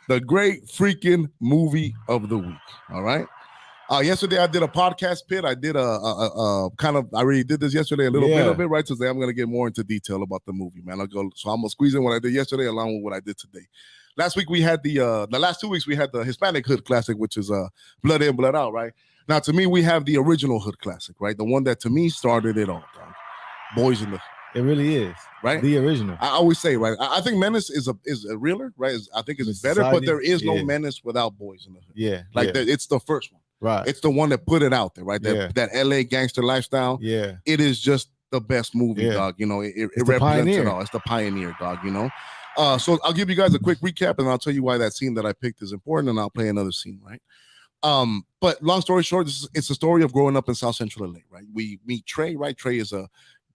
Speaker 1: The great freaking movie of the week. All right. Yesterday I did a podcast pit. I did a kind of. I already did this yesterday a little bit of it. Right today, I'm gonna get more into detail about the movie, man. I'm gonna squeeze in what I did yesterday along with what I did today. Last week we had the last 2 weeks we had the Hispanic Hood Classic, which is Blood In, Blood Out, right? Now to me we have the original Hood Classic, right? The one that to me started it all, dog. Boys in the.
Speaker 3: It really is,
Speaker 1: right?
Speaker 3: The original.
Speaker 1: I always say, right? I think Menace is a realer, right? I think it's better, but there is no Menace without Boys in the Hood.
Speaker 3: Yeah,
Speaker 1: it's the first one.
Speaker 3: Right.
Speaker 1: It's the one that put it out there, right? That LA gangster lifestyle.
Speaker 3: Yeah.
Speaker 1: It is just the best movie, dog. You know, it represents it all. It's the pioneer, dog, you know. So I'll give you guys a quick recap and I'll tell you why that scene that I picked is important, and I'll play another scene, right? But long story short, it's a story of growing up in South Central LA, right? We meet Trey, right? Trey is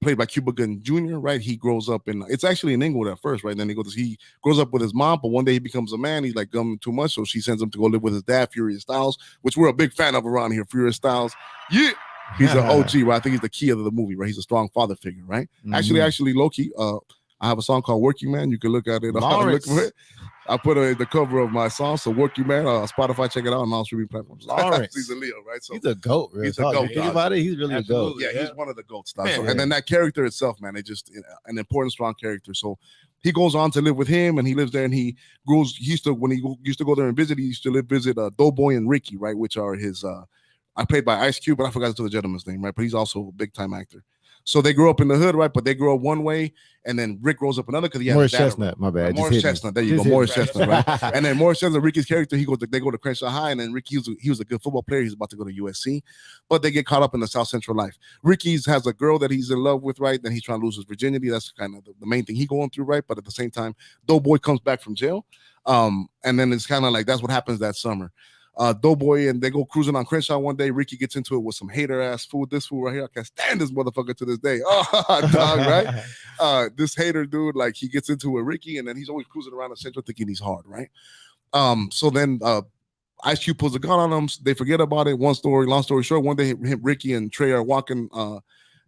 Speaker 1: played by Cuba Gooding Jr., right? He grows up it's actually in Inglewood at first, right? And then he grows up with his mom, but one day he becomes a man. He's like gumming too much, so she sends him to go live with his dad, Furious Styles, which we're a big fan of around here. Furious Styles, yeah, he's an OG, right? I think he's the key of the movie, right? He's a strong father figure, right?
Speaker 3: Mm-hmm.
Speaker 1: Actually, low-key, I have a song called Working Man. You can look at it. Look for it. I put the cover of my song, so Working Man, Spotify, check it out on all streaming platforms.
Speaker 3: Lawrence.
Speaker 1: He's a Leo, right? So
Speaker 3: he's a goat, really.
Speaker 1: He's a goat.
Speaker 3: Think about it, he's really a goat.
Speaker 1: Yeah, he's one of the goats. So, and then that character itself, man, it's just an important, strong character. So he goes on to live with him, and he lives there, and he grows. When he used to go there and visit, he used to visit Doughboy and Ricky, right, which are his. I played by Ice Cube, but I forgot the gentleman's name, right? But he's also a big time actor. So they grew up in the hood, right? But they grew up one way, and then Rick grows up another because he has
Speaker 3: Morris Chestnut. My bad.
Speaker 1: Morris Chestnut. There you go, Morris Chestnut, right? And then Morris Chestnut, Ricky's character, they go to Crenshaw High, and then Ricky, he was a good football player. He's about to go to USC, but they get caught up in the South Central life. Ricky's has a girl that he's in love with, right? Then he's trying to lose his virginity. That's kind of the main thing he's going through, right? But at the same time, Doughboy comes back from jail, and then it's kind of like that's what happens that summer. Doughboy and they go cruising on Crenshaw one day. Ricky gets into it with some hater ass food. This fool right here, I can't stand this motherfucker to this day. Oh, dog, right? This hater dude, like he gets into it with Ricky, and then he's always cruising around the Central thinking he's hard, right? So then Ice Cube pulls a gun on him. They forget about it. Long story short, one day Ricky and Trey are walking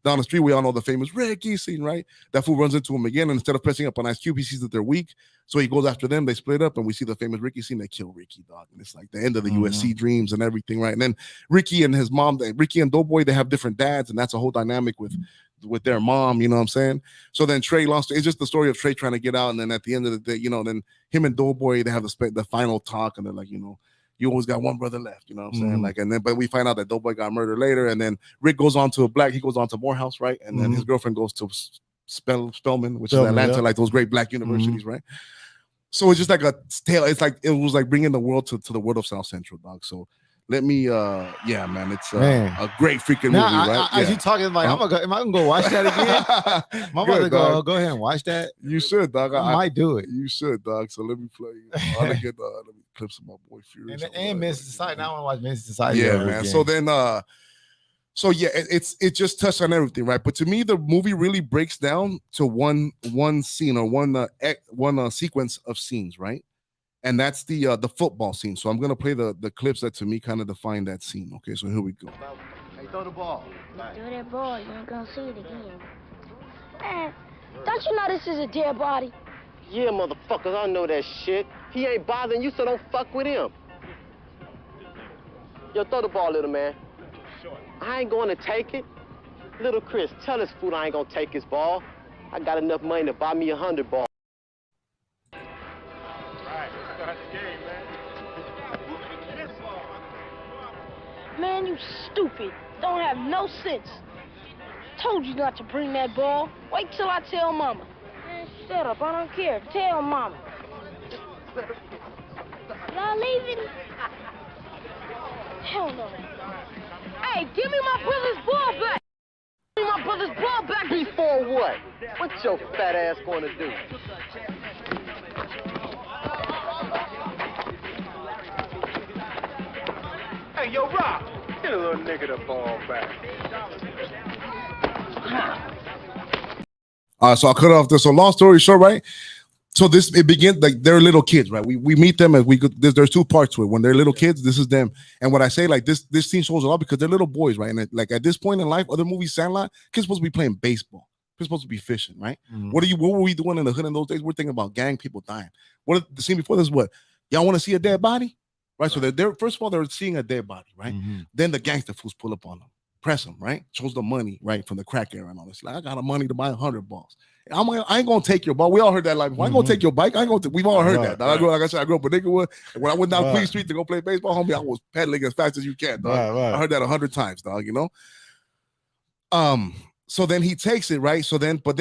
Speaker 1: down the street. We all know the famous Ricky scene, right? That fool runs into him again, and instead of pressing up on Ice Cube, he sees that they're weak. So he goes after them. They split up, and we see the famous Ricky scene. They kill Ricky, dog. And it's like the end of the USC dreams and everything, right? And then Ricky and his mom, Ricky and Doughboy, they have different dads, and that's a whole dynamic with their mom, you know what I'm saying? So then Trey lost. It's just the story of Trey trying to get out, and then at the end of the day, you know, then him and Doughboy, they have the final talk, and they're like, you know, you always got one brother left, you know what I'm saying? Like, and then, but we find out that Doughboy got murdered later, and then Rick goes on to he goes on to Morehouse, right? And then his girlfriend goes to Spelman, which is Atlanta, like those great black universities, right? So it's just like a tale. It's like, it was like bringing the world to the world of South Central, dog. So let me, yeah, man, it's a great freaking movie, right?
Speaker 3: As you talking, like, am I gonna go watch that again? I'm about to go ahead and watch that.
Speaker 1: You should, dog.
Speaker 3: I might do it.
Speaker 1: You should, dog. So let me play. Let me clips of my boy Furious.
Speaker 3: And Men's Society. Now I want to watch Men's Society.
Speaker 1: Yeah, man. Again. So then, so yeah, it just touched on everything, right? But to me, the movie really breaks down to one scene or one sequence of scenes, right? And that's the football scene. So I'm gonna play the clips that to me kind of define that scene. Okay, so here we go.
Speaker 15: Hey, throw the ball.
Speaker 16: Throw that ball, you ain't gonna see it again. Man, don't you know this is a dead body?
Speaker 10: Yeah, motherfuckers, I know that shit. He ain't bothering you, so don't fuck with him. Yo, throw the ball, little man. I ain't gonna take it. Little Chris, tell this fool I ain't gonna take his ball. I got enough money to buy me 100 balls.
Speaker 16: Man, you stupid. Don't have no sense. told you not to bring that ball. Wait till I tell Mama. Man, shut up. I don't care. Tell Mama. Y'all leaving? Hell no. Hey, give me my brother's ball back. Give me my brother's ball back.
Speaker 15: Before what? What's your fat ass going to do? Hey, yo, Rock, get a little nigga the ball back.
Speaker 1: So I'll cut off this. So long story short, right? So it begins like they're little kids, right? We meet them as we go. There's two parts to it. When they're little kids, this is them. And what I say, like this scene shows a lot because they're little boys, right? And like at this point in life, other movies, Sandlot, kids supposed to be playing baseball. Kids supposed to be fishing, right? What were we doing in the hood in those days? We're thinking about gang people dying. What the scene before this? What y'all want to see a dead body, right? So they're first of all they're seeing a dead body, right? Then the gangster fools pull up on them, press them, right? Shows the money, right, from the crack era and all this. Like, I got the money to buy 100 balls. I ain't gonna take your ball. We all heard that line before. I ain't gonna take your bike. I ain't gonna. We've all heard that. Dog. Like I said, I grew up in Inglewood. When I went down Queen Street to go play baseball, homie, I was pedaling as fast as you can. Dog. I heard that 100 times, dog. You know. So then he takes it, right? So then, and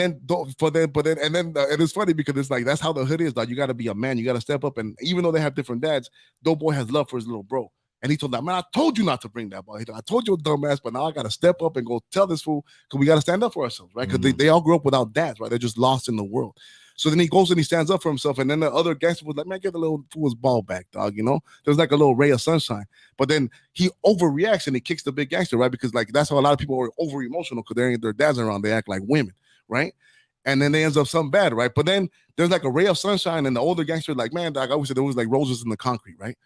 Speaker 1: it's funny because it's like that's how the hood is, dog. You got to be a man. You got to step up, and even though they have different dads, Doughboy has love for his little bro. And he told that man, I told you not to bring that ball. He told, I told you a dumbass, but now I got to step up and go tell this fool because we got to stand up for ourselves, right? Because they all grew up without dads, right? They're just lost in the world. So then he goes and he stands up for himself. And then the other gangster was like, man, get the little fool's ball back, dog, you know? There's like a little ray of sunshine. But then he overreacts and he kicks the big gangster, right? Because like that's how a lot of people are over emotional because their dads are around. They act like women, right? And then they ends up something bad, right? But then there's like a ray of sunshine and the older gangster like, man, dog, I wish there was like roses in the concrete, right?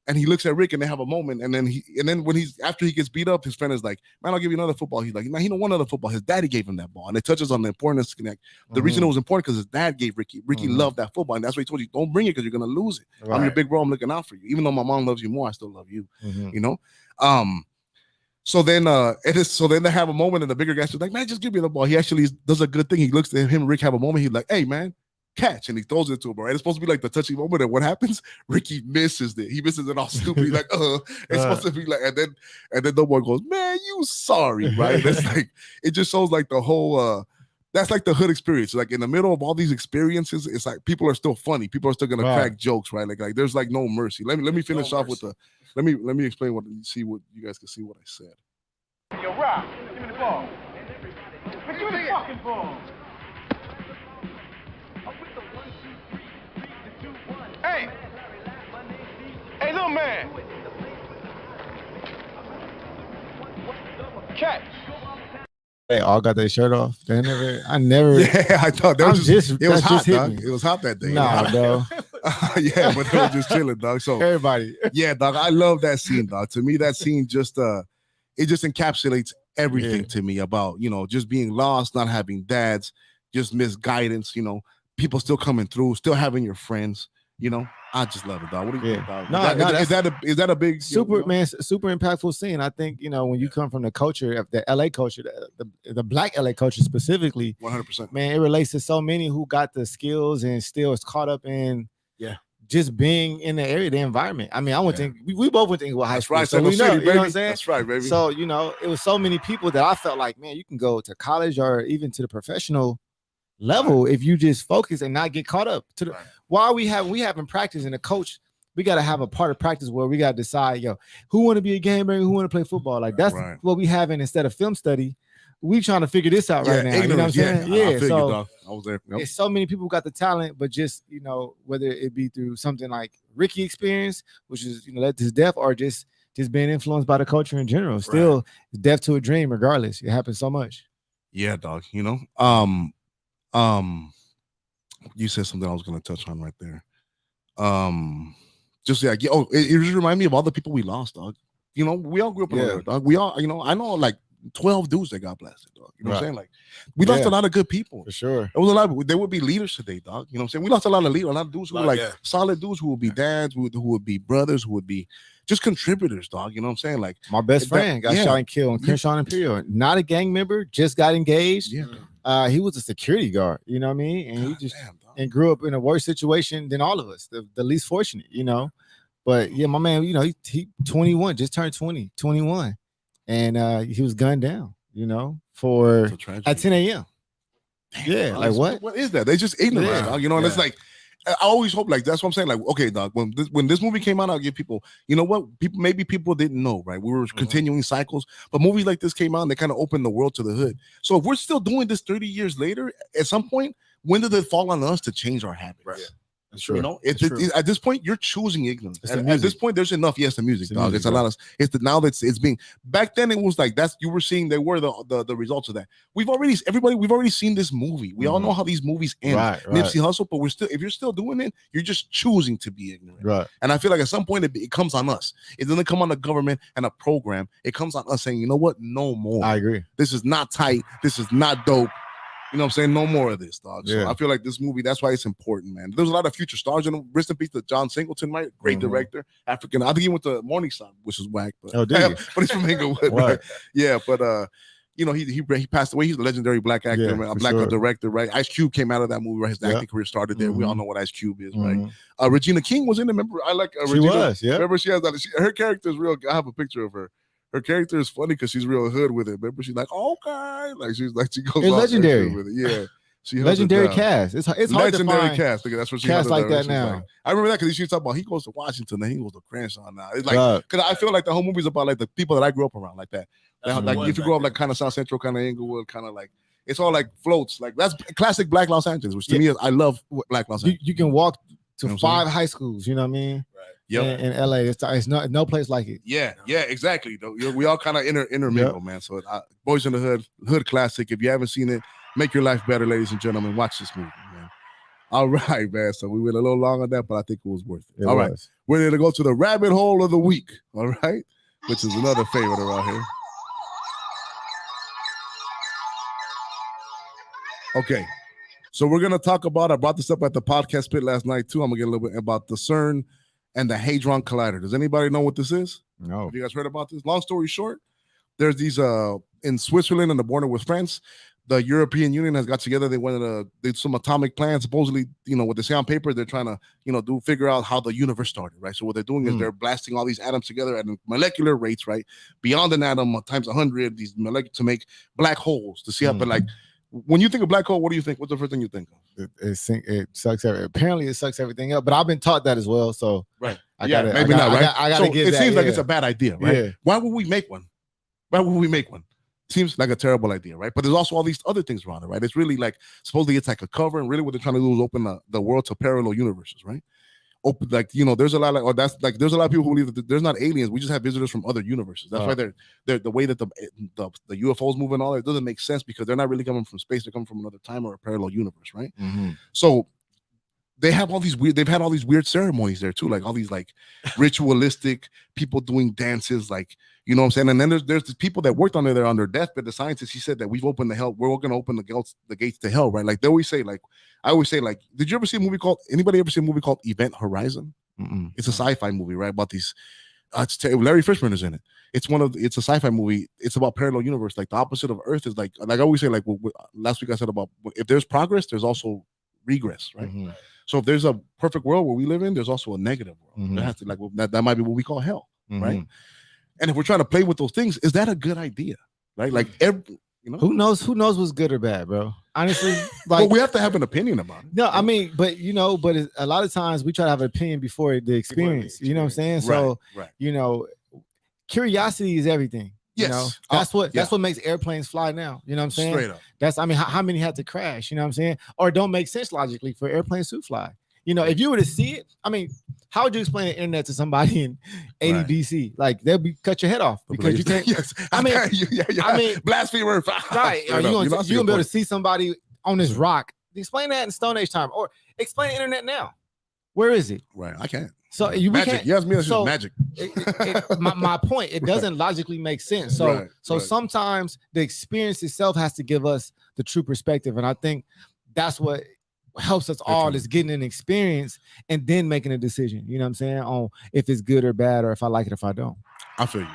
Speaker 1: And he looks at Rick and they have a moment, and then when after he gets beat up, his friend is like, man, I'll give you another football. He's like, man, he don't want another football. His daddy gave him that ball. And it touches on the importance to connect. The reason it was important because his dad gave Ricky loved that football, and that's why he told you, don't bring it because you're gonna lose it. Right. I'm your big bro, I'm looking out for you. Even though my mom loves you more, I still love you. You know? So then they have a moment and the bigger guy's like, man, just give me the ball. He actually does a good thing. He looks at him and Rick have a moment. He's like, hey man, catch, and he throws it to him, right? It's supposed to be like the touchy moment, and what happens? Ricky misses it. He misses it all stupid. He's like, it's supposed to be like, and then the boy goes, man, you sorry, right? And it's like it just shows like the whole that's like the hood experience. Like in the middle of all these experiences, it's like people are still funny. People are still gonna crack jokes, right? Like there's like no mercy. Let me finish off with the let me explain what you guys can see what I said.
Speaker 15: Yo, Rob, give me the ball. Give me the fucking ball. Hey, little man. Catch.
Speaker 3: They all got their shirt off. I never.
Speaker 1: Yeah, I thought that was just it was hot, dog.
Speaker 3: Me.
Speaker 1: It was hot that day.
Speaker 3: Nah, bro.
Speaker 1: Yeah, but they were just chilling, dog. So
Speaker 3: everybody.
Speaker 1: Yeah, dog. I love that scene, dog. To me, that scene just it just encapsulates everything to me about, you know, just being lost, not having dads, just misguidance, you know, people still coming through, still having your friends, you know. I just love it, dog. What do you think, dog? Is that a big
Speaker 3: super impactful scene? I think, you know, when you come from the culture of the LA culture, the black LA culture specifically,
Speaker 1: 100%,
Speaker 3: man, it relates to so many who got the skills and still is caught up in just being in the area, the environment. I mean, I went to we both went to Inglewood High School,
Speaker 1: right,
Speaker 3: so we know,
Speaker 1: City,
Speaker 3: you know what I'm saying?
Speaker 1: That's right, baby.
Speaker 3: So, you know, it was so many people that I felt like, man, you can go to college or even to the professional level if you just focus and not get caught up to the while we having practice and a coach. We got to have a part of practice where we got to decide, who want to be a gamer, who want to play football. Like that's what we having instead of film study. We trying to figure this out right now. You know what I'm saying?
Speaker 1: I figured, dog. I was there.
Speaker 3: There's so many people who got the talent, but just, you know, whether it be through something like Ricky experience, which is, you know, led to his death, or just being influenced by the culture in general. Still, death to a dream, regardless. It happens so much.
Speaker 1: Yeah, dog. You know, you said something I was gonna touch on right there. It just reminded me of all the people we lost, dog. You know, we all grew up in there, dog. We all, you know, I know like 12 dudes that got blasted, dog. You know what I'm saying? Like, we lost a lot of good people.
Speaker 3: For sure.
Speaker 1: There was a lot. There would be leaders today, dog. You know what I'm saying? We lost a lot of leaders, a lot of dudes who were like solid dudes who would be dads, who would be brothers, who would be just contributors, dog. You know what I'm saying? Like
Speaker 3: my best friend got shot and killed in Crenshaw and Imperial. Not a gang member, just got engaged. Yeah. He was a security guard, you know what I mean? And he just and grew up in a worse situation than all of us, the least fortunate, you know. But yeah, my man, you know, he 21, just turned 21. And he was gunned down. you know, for at 10 a.m. Yeah, like what?
Speaker 1: What is that? They just ignorant, dog. You know, and it's like I always hope like that's what I'm saying. Like, okay, dog, when this movie came out, I'll give people, you know what? Maybe people didn't know, right? We were continuing cycles, but movies like this came out and they kind of opened the world to the hood. So if we're still doing this 30 years later, at some point, when did it fall on us to change our habits?
Speaker 5: Right.
Speaker 3: Sure.
Speaker 1: You know, at this point, you're choosing ignorance. At this point, there's enough. Yes, the music, dog.
Speaker 3: music,
Speaker 1: It's a lot of. Now that it's being. Back then, it was like that's you were seeing. They were the results of that. We've already seen this movie. We all know how these movies end.
Speaker 3: Right.
Speaker 1: Nipsey Hussle, but if you're still doing it, you're just choosing to be ignorant.
Speaker 3: Right.
Speaker 1: And I feel like at some point it comes on us. It doesn't come on the government and a program. It comes on us saying, you know what? No more.
Speaker 3: I agree.
Speaker 1: This is not tight. This is not dope. You know what I'm saying? No more of this, dog. So
Speaker 3: Yeah.
Speaker 1: I feel like this movie, that's why it's important, man. There's a lot of future stars in it. Rest in peace to John Singleton, right? Great director, African. I think he went to Morning Sun, which is whack. But,
Speaker 3: Oh, did he?
Speaker 1: but he's from Inglewood, right? Yeah, but you know, he passed away. He's a legendary black actor,
Speaker 3: Yeah,
Speaker 1: man, a
Speaker 3: for
Speaker 1: black
Speaker 3: sure.
Speaker 1: director, right? Ice Cube came out of that movie, right? His acting career started there. We all
Speaker 3: Mhm.
Speaker 1: know what Ice Cube is,
Speaker 3: Mhm.
Speaker 1: right? Regina King was in it. Remember, I like
Speaker 3: She
Speaker 1: Regina.
Speaker 3: was, yeah.
Speaker 1: Remember, she has that. Her character is real. I have a picture of her. Her character is funny because she's real hood with it. Remember, she's like, okay, like she goes.
Speaker 3: It's
Speaker 1: off
Speaker 3: legendary.
Speaker 1: with it. Yeah. She held it
Speaker 3: Legendary
Speaker 1: down.
Speaker 3: cast. It's hard to
Speaker 1: Legendary
Speaker 3: find
Speaker 1: cast. Look, that's what she
Speaker 3: cast
Speaker 1: held it
Speaker 3: like
Speaker 1: down.
Speaker 3: that
Speaker 1: She's
Speaker 3: now.
Speaker 1: like- I remember that because she was talking about he goes to Washington, then he goes to Crenshaw now. It's like
Speaker 3: Right.
Speaker 1: because I feel like the whole movie's about like the people that I grew up around, like that. Like if you grow up like kind of South Central, kind of Inglewood, kind of like it's all like floats. Like that's classic Black Los Angeles, which to me is I love Black Los Angeles.
Speaker 3: You can walk to
Speaker 1: You know what I'm
Speaker 3: 5
Speaker 1: saying?
Speaker 3: high schools. You know what I mean?
Speaker 1: Yep.
Speaker 3: In LA, it's no place like it.
Speaker 1: Yeah, exactly. Though we all kind of intermingle, man. So Boys in the Hood classic. If you haven't seen it, make your life better, ladies and gentlemen. Watch this movie, man. All right, man. So we went a little long on that, but I think it was worth it.
Speaker 3: It
Speaker 1: All right,
Speaker 3: was.
Speaker 1: we're going to go to the rabbit hole of the week. All right, which is another favorite around here. Okay, so we're gonna talk about. I brought this up at the podcast pit last night too. I'm gonna get a little bit about the CERN and the Hadron Collider. Does anybody know what this is?
Speaker 3: No.
Speaker 1: Have you guys heard about this? Long story short, there's these in Switzerland and the border with France. The European Union has got together. They wanted to do some atomic plans. Supposedly, you know, what they say on paper, they're trying to, figure out how the universe started, right? So what they're doing is they're blasting all these atoms together at molecular rates, right? Beyond an atom times 100, these to make black holes to see how. But like, when you think of black hole, what do you think? What's the first thing you think of?
Speaker 3: It sucks. Apparently, it sucks everything up. But I've been taught that as well. So
Speaker 1: right,
Speaker 3: I
Speaker 1: yeah,
Speaker 3: gotta,
Speaker 1: maybe
Speaker 3: I
Speaker 1: not,
Speaker 3: gotta,
Speaker 1: right?
Speaker 3: I gotta
Speaker 1: so
Speaker 3: give
Speaker 1: it
Speaker 3: that,
Speaker 1: seems like
Speaker 3: yeah.
Speaker 1: it's a bad idea, right?
Speaker 3: Yeah.
Speaker 1: Why would we make one? Why would we make one? Seems like a terrible idea, right? But there's also all these other things around it, right? It's really like supposedly it's like a cover, and really what they're trying to do is open the world to parallel universes, right? Open, like, you know, there's a lot of there's a lot of people who believe that there's not aliens, we just have visitors from other universes. That's why they're the way that the UFOs move and all that, it doesn't make sense because they're not really coming from space, they're coming from another time or a parallel universe, right? So they've had all these weird ceremonies there too, like all these like ritualistic people doing dances, like, you know what I'm saying? And then there's the people that worked on there on their deathbed. The scientist, he said that we're going to open the gates to hell, right? Like they always say, like I always say, like, did you ever see a movie called Event Horizon? It's a sci-fi movie, right? About these Larry Fishburne is in it. It's a sci-fi movie. It's about parallel universe. Like the opposite of Earth is like I always say, like last week I said about if there's progress, there's also regress, right? So if there's a perfect world where we live in, there's also a negative world. There has to, like, that might be what we call hell, right? And if we're trying to play with those things, is that a good idea, right? Like
Speaker 3: who knows what's good or bad, bro? Honestly, like,
Speaker 1: well, we have to have an opinion about it.
Speaker 3: No, I mean, but a lot of times we try to have an opinion before the experience. You know what I'm saying? So,
Speaker 1: right.
Speaker 3: You know, curiosity is everything. You know, that's what makes airplanes fly now. You know what I'm saying?
Speaker 1: Straight up.
Speaker 3: That's, I mean, how many had to crash? You know what I'm saying? Or don't make sense logically for airplanes to fly. You know, if you were to see it, I mean, how would you explain the internet to somebody in 80 DC? Like they'll cut your head off because you think. I mean,
Speaker 1: blasphemer.
Speaker 3: Right? Are you gonna be able to see somebody on this rock? Explain that in Stone Age time, or explain the internet now. Where is it?
Speaker 1: Right, I can't.
Speaker 3: So
Speaker 1: magic. You ask me, that's just magic.
Speaker 3: My point, it doesn't logically make sense. So sometimes the experience itself has to give us the true perspective, and I think that's what helps us all is getting an experience and then making a decision. You know what I'm saying? On if it's good or bad, or if I like it, if I don't.
Speaker 1: I feel you.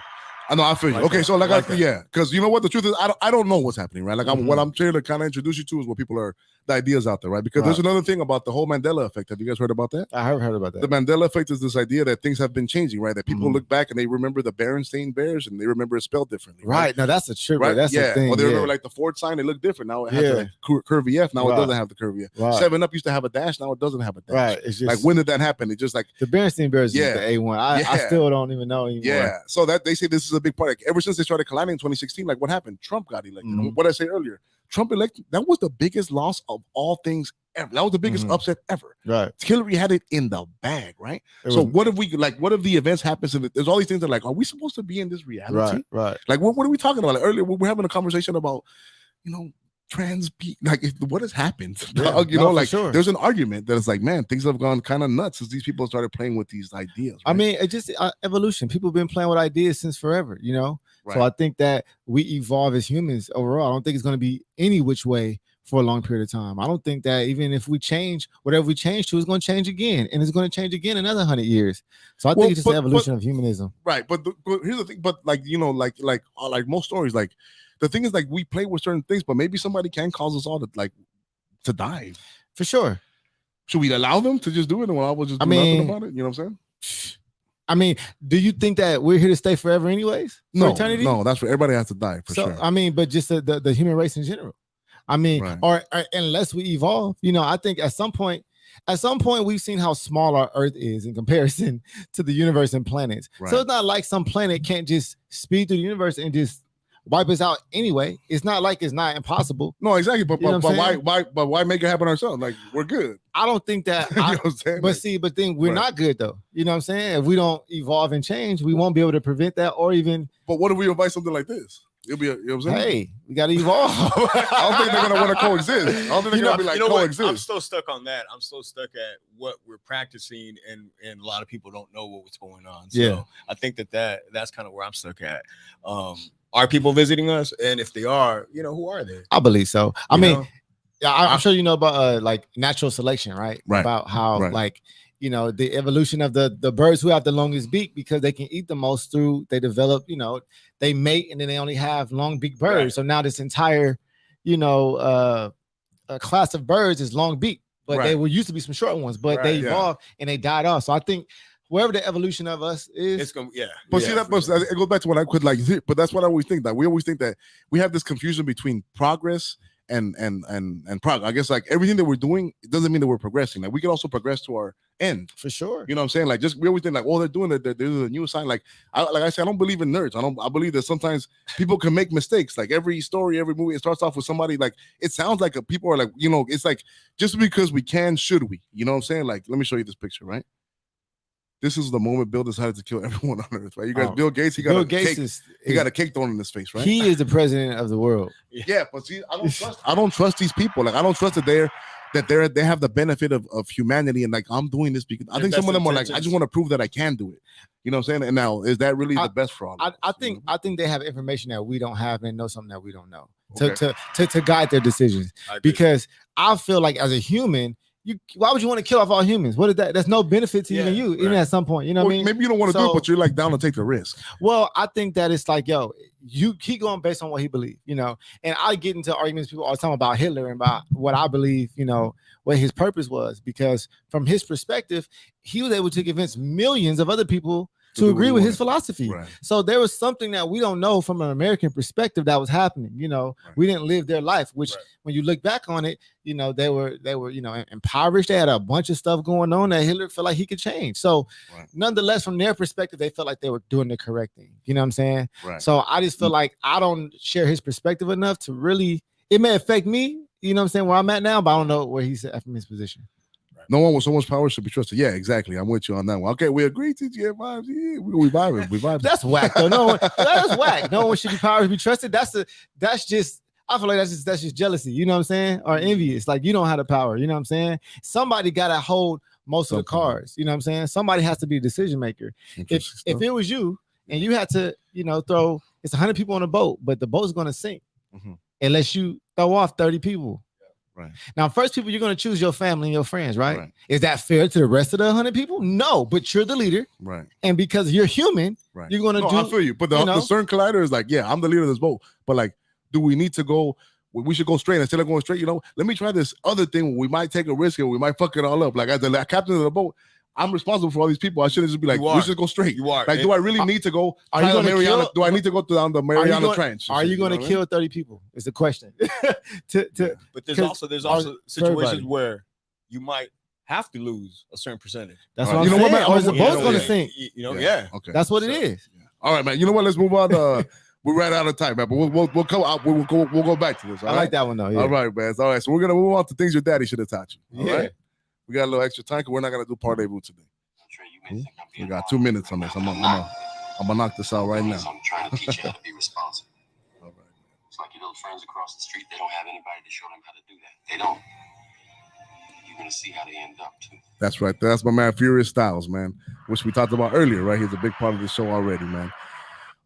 Speaker 1: I know, I feel you.
Speaker 5: Like
Speaker 1: Okay,
Speaker 5: that.
Speaker 1: so like,
Speaker 5: Like that.
Speaker 1: yeah, because you know what the truth is, I don't know what's happening, right? Like what
Speaker 5: Mhm.
Speaker 1: I'm trying to kind of introduce you to is what people are, the ideas out there, right? Because there's
Speaker 3: Right.
Speaker 1: another thing about the whole Mandela effect. Have you guys heard about that?
Speaker 3: I have heard about that.
Speaker 1: The Mandela effect is this idea that things have been changing, right? That people
Speaker 3: Mhm.
Speaker 1: look back and they remember the Berenstain Bears and they remember it spelled differently,
Speaker 3: Right. Now that's a trip.
Speaker 1: right?
Speaker 3: That's
Speaker 1: yeah.
Speaker 3: a thing.
Speaker 1: Or they remember
Speaker 3: yeah.
Speaker 1: like the Ford sign, it looked different. Now it has
Speaker 3: Yeah.
Speaker 1: like curvy F. Now it
Speaker 3: Right.
Speaker 1: doesn't have the curvy F.
Speaker 3: Right.
Speaker 1: 7-Up used to have a dash. Now it doesn't have a dash.
Speaker 3: Right. It's just
Speaker 1: Like when did that happen? It just like
Speaker 3: the Berenstain Bears
Speaker 1: Yeah.
Speaker 3: is the A1. I
Speaker 1: Yeah.
Speaker 3: still don't even know anymore.
Speaker 1: yeah. So that they say this is a big part. Like, ever since they started colliding in 2016, like what happened? Trump got elected.
Speaker 3: Mhm.
Speaker 1: What I say earlier, Trump elected. That was the biggest loss of all things ever. That was the biggest
Speaker 3: Mhm.
Speaker 1: upset ever.
Speaker 3: Right.
Speaker 1: Hillary had it in the bag, right?
Speaker 3: It
Speaker 1: So
Speaker 3: was-
Speaker 1: what if we like? What if the events happens and there's all these things that like, are we supposed to be in this reality?
Speaker 3: Right. Right.
Speaker 1: Like what are we talking about? Like, earlier we were having a conversation about, you know, trans people. Like what has happened?
Speaker 3: Yeah.
Speaker 1: Dog? You
Speaker 3: No,
Speaker 1: know,
Speaker 3: for
Speaker 1: like
Speaker 3: sure.
Speaker 1: there's an argument that it's like, man, things have gone kind of nuts since these people started playing with these ideas.
Speaker 3: I
Speaker 1: right?
Speaker 3: mean, it just evolution. People have been playing with ideas since forever, you know. So
Speaker 1: Right.
Speaker 3: I think that we evolve as humans overall. I don't think it's going to be any which way for a long period of time. I don't think that even if we change whatever we change to, it's going to change again, and it's going to change again another 100 years. So I
Speaker 1: Well,
Speaker 3: think it's just
Speaker 1: but-
Speaker 3: an evolution of humanism.
Speaker 1: Right, but here's the thing. But like you know, like most stories, like the thing is, like we play with certain things, but maybe somebody can cause us all to die.
Speaker 3: For sure.
Speaker 1: Should we allow them to just do it, and we'll just do nothing about it? You know what I'm saying?
Speaker 3: I mean, do you think that we're here to stay forever, anyways? For
Speaker 1: No,
Speaker 3: eternity?
Speaker 1: no, that's where everybody has to die for
Speaker 3: So
Speaker 1: sure.
Speaker 3: I mean, but just the human race in general. I mean,
Speaker 1: Right.
Speaker 3: or unless we evolve, you know, I think at some point we've seen how small our Earth is in comparison to the universe and planets.
Speaker 1: Right.
Speaker 3: So it's not like some planet can't just speed through the universe and just wipe us out anyway. It's not like it's not impossible.
Speaker 1: No, exactly. But
Speaker 3: You know what I'm
Speaker 1: why make it happen ourselves? Like we're good.
Speaker 3: I don't think that.
Speaker 1: You know what I'm saying?
Speaker 3: But
Speaker 1: Like,
Speaker 3: see, but then we're
Speaker 1: Right.
Speaker 3: not good though. You know what I'm saying? If we don't evolve and change, we won't be able to prevent that or even.
Speaker 1: but what if we invite something like this? It'll be, you know what I'm saying?
Speaker 3: Hey, we got to evolve.
Speaker 1: I don't think they're gonna want to coexist. I don't think they're gonna be like
Speaker 5: you know what? I'm
Speaker 1: coexist.
Speaker 5: still stuck on that. I'm still stuck at what we're practicing, and a lot of people don't know what's going on. So
Speaker 3: Yeah.
Speaker 5: I think that's kind of where I'm stuck at. Are people visiting us? And if they are, you know, who are they?
Speaker 3: I believe so. I
Speaker 5: You
Speaker 3: mean,
Speaker 5: know?
Speaker 3: yeah, I'm sure you know about like natural selection, right?
Speaker 1: Right.
Speaker 3: About how
Speaker 1: Right.
Speaker 3: like you know the evolution of the birds who have the longest beak because they can eat the most through they develop, you know, they mate and then they only have long beak birds.
Speaker 5: Right.
Speaker 3: So now this entire, you know, a class of birds is long beak, but they
Speaker 1: Right.
Speaker 3: were used to be some short ones, but they
Speaker 5: Right,
Speaker 1: yeah.
Speaker 3: evolved and they died off. So I think wherever the evolution of us is,
Speaker 5: It's gonna, yeah.
Speaker 1: But
Speaker 5: yeah,
Speaker 1: see that,
Speaker 5: for
Speaker 1: but
Speaker 5: sure.
Speaker 1: it goes back to what I could like. But that's what I always think, that we always think that we have this confusion between progress and progress. I guess like everything that we're doing, it doesn't mean that we're progressing. Like we can also progress to our end.
Speaker 3: for sure.
Speaker 1: You know what I'm saying? Like just we always think like, oh, they're doing it. There's a new sign. Like I said, I don't believe in nerds. I believe that sometimes people can make mistakes. Like every story, every movie, it starts off with somebody like it sounds like people are like, you know, it's like just because we can, should we? You know what I'm saying? Like, let me show you this picture, right? This is the moment Bill decided to kill everyone on Earth, right? You guys,
Speaker 3: Oh,
Speaker 1: Bill Gates, he got
Speaker 3: Bill
Speaker 1: a
Speaker 3: Gates
Speaker 1: cake.
Speaker 3: is
Speaker 1: He got a cake thrown in his face, right?
Speaker 3: he is the president of the world.
Speaker 1: Yeah, but see, I don't trust these people. Like I don't trust that they have the benefit of humanity, and like I'm doing this because I
Speaker 5: Their
Speaker 1: think some of
Speaker 5: best
Speaker 1: them are like, I
Speaker 5: intentions.
Speaker 1: just want to prove that I can do it. You know what I'm saying? And now is that really the best for all? of
Speaker 3: I
Speaker 1: us, you know?
Speaker 3: think they have information that we don't have and know something that we don't know
Speaker 1: Okay.
Speaker 3: to guide their decisions.
Speaker 5: I agree.
Speaker 3: Because I feel like as a human, why would you want to kill off all humans? What is that? That's no benefit to even
Speaker 5: Yeah,
Speaker 3: you, even
Speaker 5: right.
Speaker 3: at some point. You know what I
Speaker 1: Well,
Speaker 3: mean?
Speaker 1: maybe you don't want to do
Speaker 3: So-
Speaker 1: it, but you're like down to take the risk.
Speaker 3: Well, I think that it's like, yo, you keep going based on what he believes, you know. And I get into arguments with people all the time about Hitler and about what I believe, you know, what his purpose was, because from his perspective, he was able to convince millions of other people to
Speaker 1: do what
Speaker 3: agree
Speaker 1: he
Speaker 3: with his
Speaker 1: wanted.
Speaker 3: philosophy.
Speaker 1: Right.
Speaker 3: So there was something that we don't know from an American perspective that was happening. You know,
Speaker 1: Right.
Speaker 3: we didn't live their life, which
Speaker 5: Right.
Speaker 3: when you look back on it, you know, they were, you know, impoverished. They had a bunch of stuff going on that Hitler felt like he could change. So
Speaker 1: Right.
Speaker 3: nonetheless, from their perspective, they felt like they were doing the correct thing. You know what I'm saying?
Speaker 1: Right.
Speaker 3: So I just feel like I don't share his perspective enough to really, it may affect me, you know what I'm saying, where I'm at now, but I don't know where he's at from his position.
Speaker 1: No one with so much power should be trusted. Yeah, exactly. I'm with you on that one. Okay, we agree. TGA vibes. Yeah, we vibing. We vibing.
Speaker 3: That's whack though. No one, that's whack. No one should be powered to be trusted. That's just I feel like that's just jealousy, you know what I'm saying? Or envious. Like you don't have the power, you know what I'm saying? Somebody gotta hold most of the cards, you know what I'm saying? Somebody has to be a decision maker. If it was you and you had to, you know, throw it's 100 people on a boat, but the boat's gonna sink
Speaker 1: Mhm.
Speaker 3: unless you throw off 30 people.
Speaker 1: Right.
Speaker 3: Now, first people you're going to choose your family and your friends, right? Is that fair to the rest of the 100 people? No, but you're the leader.
Speaker 1: Right.
Speaker 3: And because you're human, you're going to
Speaker 1: No,
Speaker 3: do.
Speaker 1: I feel you. But the CERN Collider is like, yeah, I'm the leader of this boat. But like, do we need to go? We should go straight instead of going straight. You know, let me try this other thing. We might take a risk and we might fuck it all up. Like as the captain of the boat, I'm responsible for all these people. I shouldn't just be like, we should go straight.
Speaker 5: You are.
Speaker 1: Like, do I really need to go?
Speaker 3: Are you gonna kill?
Speaker 1: Do I need to go down the Mariana Trench?
Speaker 3: Are you going to kill 30 people? Is the question.
Speaker 5: But there's also situations where you might have to lose a certain percentage.
Speaker 3: That's what I'm saying. Or is the boat going to sink?
Speaker 5: You know, yeah.
Speaker 1: Okay.
Speaker 3: That's what it is.
Speaker 1: All right, man. You know what? Let's move on. We're right out of time, man. But we'll come out. We'll go back to this.
Speaker 3: I like that one though. Yeah.
Speaker 1: All right, man. All right. So we're gonna move on to things your daddy should have taught you. All
Speaker 3: Yeah.
Speaker 1: right. We got a little extra time because we're not gonna do rendezvous today. We got 2 minutes on this. I'm gonna knock this out right now.
Speaker 17: I'm trying to teach you how to be responsible. All right. It's like your little friends across the street. They don't have anybody to show them how to do that. They don't. You're gonna see how they end up too.
Speaker 1: That's right. That's my man, Furious Styles, man, which we talked about earlier, right? He's a big part of the show already, man.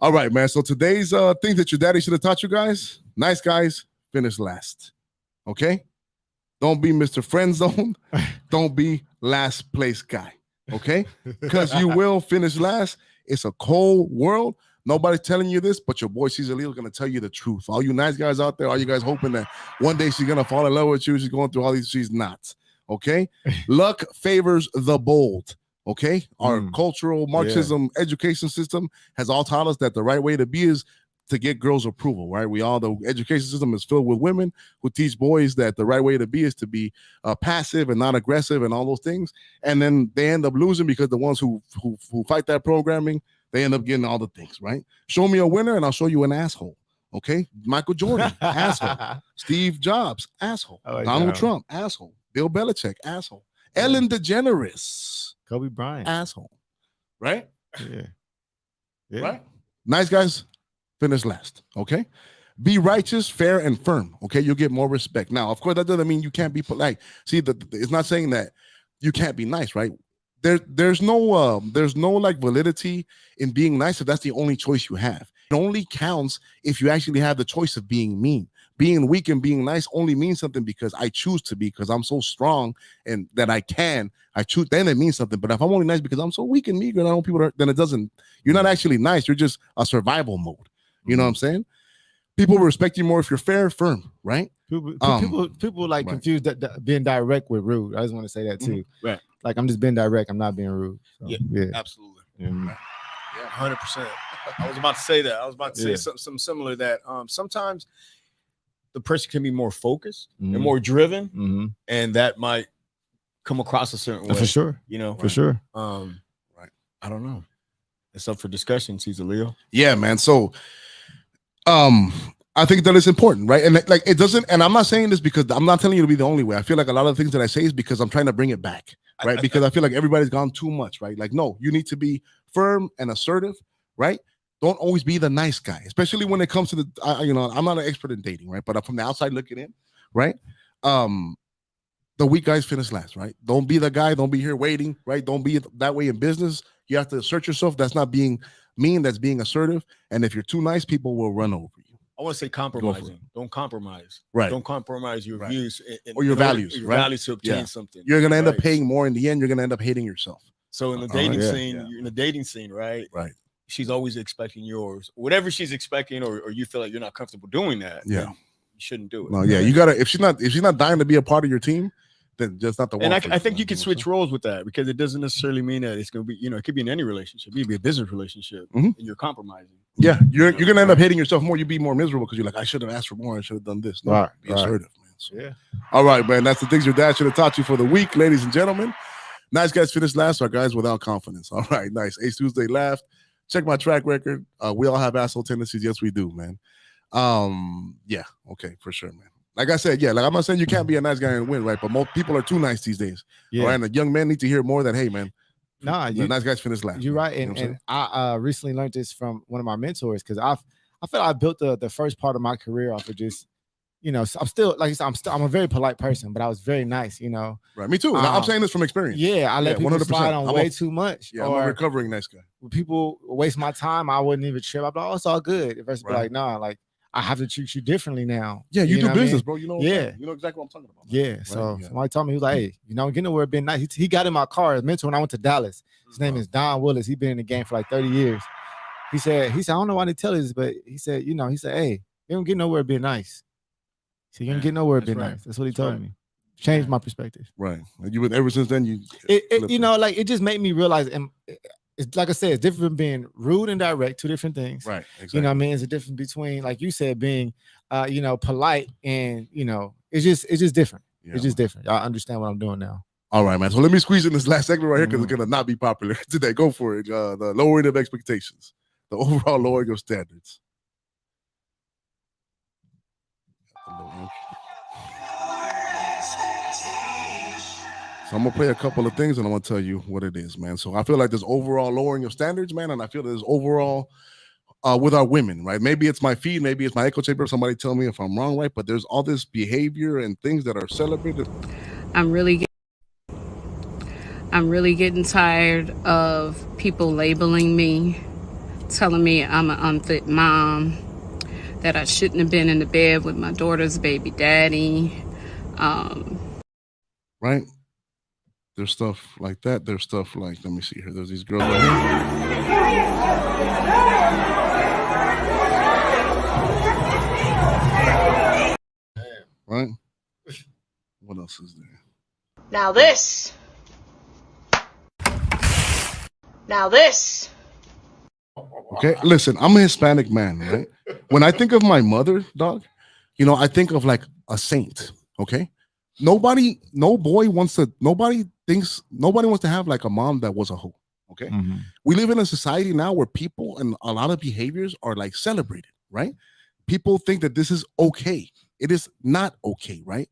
Speaker 1: All right, man. So today's things that your daddy should have taught you guys. Nice guys, finish last. Okay? Don't be Mr. Friend Zone. Don't be last place guy. Okay? Because you will finish last. It's a cold world. Nobody's telling you this, but your boy CZALEO is going to tell you the truth. All you nice guys out there, all you guys hoping that one day she's going to fall in love with you. She's going through all these. She's not. Okay? Luck favors the bold. Okay, our cultural Marxism education system has all taught us that the right way to be is to get girls' approval, right? The education system is filled with women who teach boys that the right way to be is to be passive and not aggressive and all those things. And then they end up losing because the ones who fight that programming, they end up getting all the things, right? Show me a winner and I'll show you an asshole. Okay, Michael Jordan, asshole. Steve Jobs, asshole. Donald Trump, asshole. Bill Belichick, asshole. Ellen DeGeneres.
Speaker 3: Kobe Bryant,
Speaker 1: asshole, right?
Speaker 3: Yeah.
Speaker 1: Right. Nice guys, finish last. Okay, be righteous, fair, and firm. Okay, you'll get more respect. Now, of course, that doesn't mean you can't be polite. See, it's not saying that you can't be nice, right? There's no like validity in being nice if that's the only choice you have. It only counts if you actually have the choice of being mean. Being weak and being nice only means something because I choose to be, because I'm so strong and that I choose, then it means something. But if I'm only nice because I'm so weak and meager and I don't want people then it doesn't, you're not actually nice. You're just a survival mode. You know what I'm saying? People respect you more if you're fair, firm, right?
Speaker 3: People like confuse that being direct with rude. I just want to say that too.
Speaker 5: Right.
Speaker 3: Like I'm just being direct. I'm not being rude. So,
Speaker 5: yeah, absolutely. Yeah, 100%. I was about to say that. I was about to say something similar that sometimes the person can be more focused and more driven, and that might come across a certain way.
Speaker 3: For sure.
Speaker 5: You know,
Speaker 3: for sure.
Speaker 5: Right. I don't know. It's up for discussion, CZALEO.
Speaker 1: Yeah, man. So I think that it's important, right? And like it doesn't, and I'm not saying this because I'm not telling you to be the only way. I feel like a lot of the things that I say is because I'm trying to bring it back, right? Because I feel like everybody's gone too much, right? Like, no, you need to be firm and assertive, right? Don't always be the nice guy, especially when it comes to the, I'm not an expert in dating, right? But from the outside looking in, right? The weak guys finish last, right? Don't be the guy. Don't be here waiting, right? Don't be that way in business. You have to assert yourself. That's not being mean. That's being assertive. And if you're too nice, people will run over you.
Speaker 5: I want to say compromising. Don't compromise.
Speaker 1: Right.
Speaker 5: Don't compromise your views
Speaker 1: or your values.
Speaker 5: Your
Speaker 1: right?
Speaker 5: values to obtain something.
Speaker 1: You're gonna end up paying more in the end. You're gonna end up hating yourself.
Speaker 5: So in the dating scene, you're in the dating scene, right?
Speaker 1: Right.
Speaker 5: She's always expecting yours. Whatever she's expecting, or you feel like you're not comfortable doing that.
Speaker 1: Yeah.
Speaker 5: You shouldn't do it.
Speaker 1: No, yeah. You gotta if she's not dying to be a part of your team, then just not the one.
Speaker 5: And I think you can switch roles with that because it doesn't necessarily mean that it's gonna be, it could be in any relationship. It could be a business relationship and you're compromising.
Speaker 1: Yeah, you're gonna end up hating yourself more. You be more miserable because you're like, I should have asked for more. I should have done this. No, be assertive, man. So,
Speaker 5: yeah.
Speaker 1: All right, man. That's the things your dad should have taught you for the week, ladies and gentlemen. Nice guys finished last. Our guys without confidence. All right, nice. Ace Tuesday laughed. Check my track record. We all have asshole tendencies. Yes, we do, man. Yeah, okay, for sure, man. Like I said, like I'm not saying you can't be a nice guy and win, right? But most people are too nice these days. Yeah. Right? And the young men need to hear more that, hey, man.
Speaker 3: Nah,
Speaker 1: nice guys finish last.
Speaker 3: You're right, and I recently learned this from one of my mentors because I feel I built the first part of my career off of just, I'm still like I said, I'm a very polite person, but I was very nice,
Speaker 1: Right, me too. I'm saying this from experience.
Speaker 3: Yeah, I let people 100%. Slide on way too much.
Speaker 1: Yeah, I'm a recovering nice guy.
Speaker 3: When people waste my time, I wouldn't even trip. I'd be like, oh, it's all good. If I be like, nah, like I have to treat you differently now.
Speaker 1: Yeah, you do
Speaker 3: know what I
Speaker 1: business,
Speaker 3: mean?
Speaker 1: bro. You know,
Speaker 3: Yeah,
Speaker 1: you know exactly what I'm talking about.
Speaker 3: yeah.
Speaker 1: Right?
Speaker 3: So
Speaker 1: Yeah.
Speaker 3: somebody told me, he was like, hey, get nowhere being nice. He got in my car, his mentor, when I went to Dallas. His name is Don Willis. He's been in the game for like 30 years. He said, I don't know why they tell you this, but he said, hey, you don't get nowhere being nice. So you don't get nowhere being nice. That's what he told me. Changed my perspective.
Speaker 1: Right. And you ever since then
Speaker 3: it just made me realize, and it's like I said, it's different from being rude and direct, two different things.
Speaker 1: Right. Exactly.
Speaker 3: You know what I mean? It's a difference between, like you said, being polite and it's just different.
Speaker 1: Yeah,
Speaker 3: it's just different. Y'all understand what I'm doing now.
Speaker 1: All right, man. So let me squeeze in this last segment right here because it's gonna not be popular today. Go for it. The lowering of expectations, the overall lowering of standards. So I'm gonna play a couple of things and I'm gonna tell you what it is, man. So I feel like there's overall lowering of standards, man, and I feel there's overall with our women, right? Maybe it's my feed, maybe it's my echo chamber. Somebody tell me if I'm wrong, right? But there's all this behavior and things that are celebrated.
Speaker 18: I'm really getting tired of people labeling me, telling me I'm an unfit mom, that I shouldn't have been in the bed with my daughter's baby daddy.
Speaker 1: Right? There's stuff like that. There's stuff like, let me see here. There's these girls right here. Right? What else is there?
Speaker 16: Now this.
Speaker 1: Okay, listen, I'm a Hispanic man, right? When I think of my mother, dog, I think of like a saint, okay? Nobody wants to have like a mom that was a hoe, okay?
Speaker 3: Mm-hmm.
Speaker 1: We live in a society now where people and a lot of behaviors are like celebrated, right? People think that this is okay. It is not okay, right?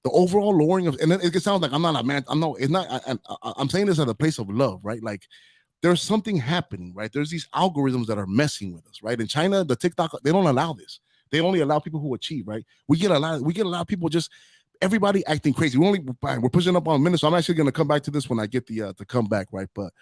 Speaker 1: The overall lowering of, and it sounds like I'm not a man. I'm saying this at a place of love, right? Like there's something happening, right? There's these algorithms that are messing with us, right? In China, the TikTok, they don't allow this. They only allow people who achieve, right? We get a lot of people just everybody acting crazy. We're pushing up on minutes, so I'm actually gonna come back to this when I get the comeback, right? But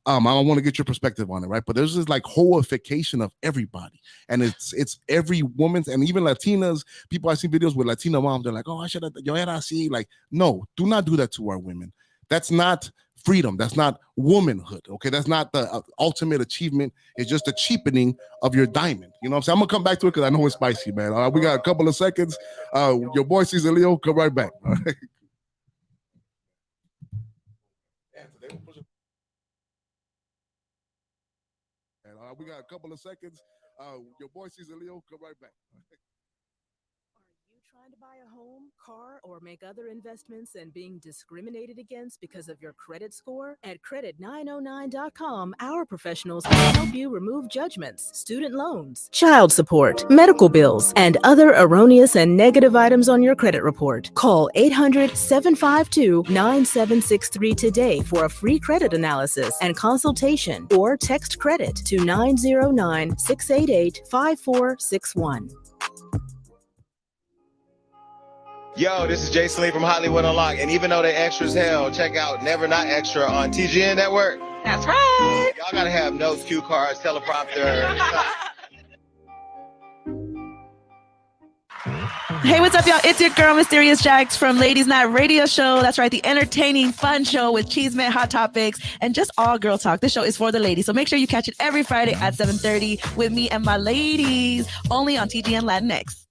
Speaker 1: I want to get your perspective on it, right? But there's this like hoification of everybody, and it's every woman's, and even Latinas. People I see videos with Latina moms, they're like, "Oh, I should have yo era así." Like, no, do not do that to our women. That's not freedom. That's not womanhood. Okay, that's not the ultimate achievement. It's just a cheapening of your diamond. You know what I'm saying? I'm gonna come back to it because I know it's spicy, man. We got a couple of seconds. Your boy CZALEO, come right back. All right. We got a couple of seconds. Your boy CZALEO, come right back.
Speaker 19: Trying to buy a home, car, or make other investments and being discriminated against because of your credit score? At credit909.com, our professionals can help you remove judgments, student loans, child support, medical bills, and other erroneous and negative items on your credit report. Call 800-752-9763 today for a free credit analysis and consultation, or text credit to 909-688-5461.
Speaker 10: Yo, this is Jason Lee from Hollywood Unlocked, and even though they extra as hell, check out Never Not Extra on TGN Network. That's right. Y'all gotta have notes, cue cards, teleprompter.
Speaker 8: Hey, what's up, y'all? It's your girl, Mysterious Jax from Ladies Night Radio Show. That's right, the entertaining, fun show with cheeseman, hot topics, and just all girl talk. This show is for the ladies, so make sure you catch it every Friday at 7:30 with me and my ladies, only on TGN Latinx.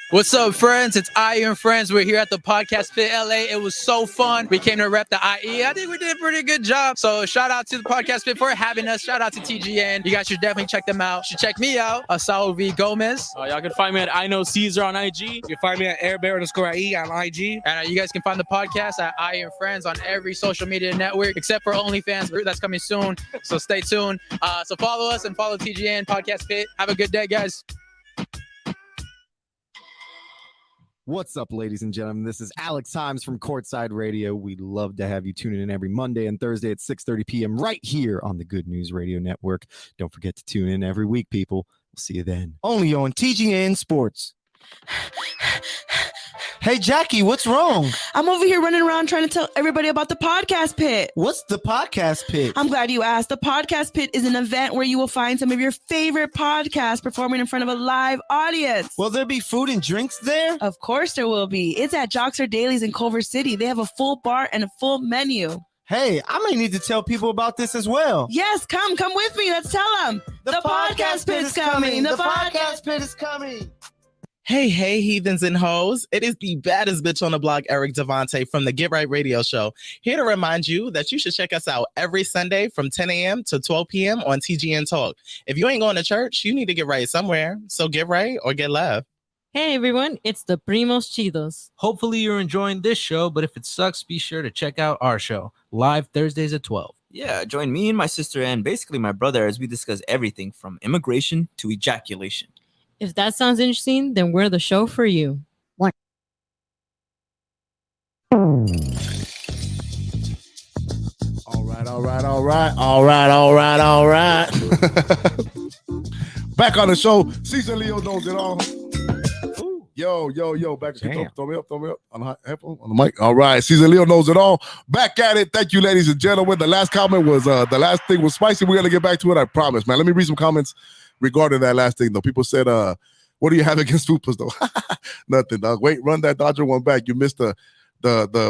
Speaker 20: What's up, friends? It's Iron Friends. We're here at the Podcast Pit LA. It was so fun. We came to rep the IE. I think we did a pretty good job. So shout out to the Podcast Pit for having us. Shout out to TGN. You guys should definitely check them out. You should check me out, Saul V. Gomez.
Speaker 21: Y'all can find me at I Know Caesar on IG. You can find me at airbear_IE on IG.
Speaker 20: And you guys can find the podcast at Iron Friends on every social media network, except for OnlyFans. That's coming soon. So stay tuned. So follow us and follow TGN Podcast Pit. Have a good day, guys.
Speaker 22: What's up, ladies and gentlemen? This is Alex Himes from Courtside Radio. We'd love to have you tuning in every Monday and Thursday at 6:30 p.m. right here on the Good News Radio Network. Don't forget to tune in every week, people. We'll see you then.
Speaker 9: Only on TGN Sports. Hey, Jackie, what's wrong?
Speaker 8: I'm over here running around trying to tell everybody about the Podcast Pit.
Speaker 9: What's the Podcast Pit?
Speaker 8: I'm glad you asked. The Podcast Pit is an event where you will find some of your favorite podcasts performing in front of a live audience.
Speaker 9: Will there be food and drinks there?
Speaker 8: Of course there will be. It's at Joxer Dailies in Culver City. They have a full bar and a full menu.
Speaker 9: Hey, I may need to tell people about this as well.
Speaker 8: Yes, come with me. Let's tell them. The Podcast Pit is coming.
Speaker 9: The Podcast Pit is coming.
Speaker 4: Hey, heathens and hoes. It is the baddest bitch on the block, Eric Devante from the Get Right Radio Show. Here to remind you that you should check us out every Sunday from 10 a.m. to 12 p.m. on TGN Talk. If you ain't going to church, you need to get right somewhere. So get right or get left.
Speaker 12: Hey everyone, it's the Primos Chidos.
Speaker 7: Hopefully you're enjoying this show, but if it sucks, be sure to check out our show, live Thursdays at 12.
Speaker 13: Yeah, join me and my sister and basically my brother as we discuss everything from immigration to ejaculation.
Speaker 12: If that sounds interesting, then we're the show for you.
Speaker 1: All right. Back on the show. CZALEO Knows it all. Yo. Back. Throw me up on the headphone, on the mic. All right. CZALEO Knows it all. Back at it. Thank you, ladies and gentlemen. The last comment was the last thing was spicy. We're gonna get back to it. I promise, man. Let me read some comments regarding that last thing though. People said, what do you have against Fupas though? Nothing, dog. Wait, run that Dodger one back. You missed the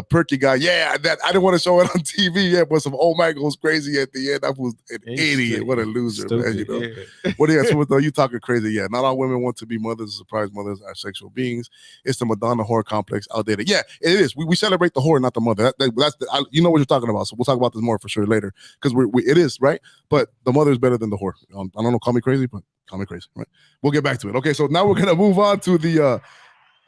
Speaker 1: perky guy. Yeah, that I didn't want to show it on TV yet, but some old man goes crazy at the end. That was an idiot. What a loser, man. You know. Yeah. What do you have though? You talking crazy? Yeah. Not all women want to be mothers. Surprise mothers are sexual beings. It's the Madonna whore complex outdated. Yeah, it is. We celebrate the whore, not the mother. You know what you're talking about. So we'll talk about this more for sure later because it is right. But the mother is better than the whore. I don't know. Call me crazy, but call me crazy. Right. We'll get back to it. Okay. So now we're gonna move on to the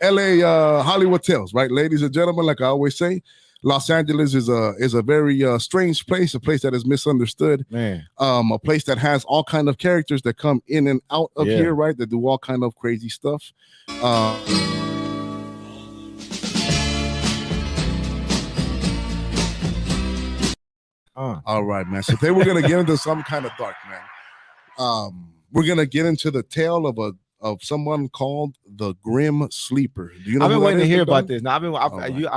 Speaker 1: LA Hollywood tales, right, ladies and gentlemen. Like I always say, Los Angeles is a very strange place, a place that is misunderstood, man. A place that has all kind of characters that come in and out of here, right? That do all kind of crazy stuff. All right, man. So today we're gonna get into some kind of dark, man. We're gonna get into the tale of someone called the Grim Sleeper. Do you know?
Speaker 3: I've been waiting to hear about this. Now, I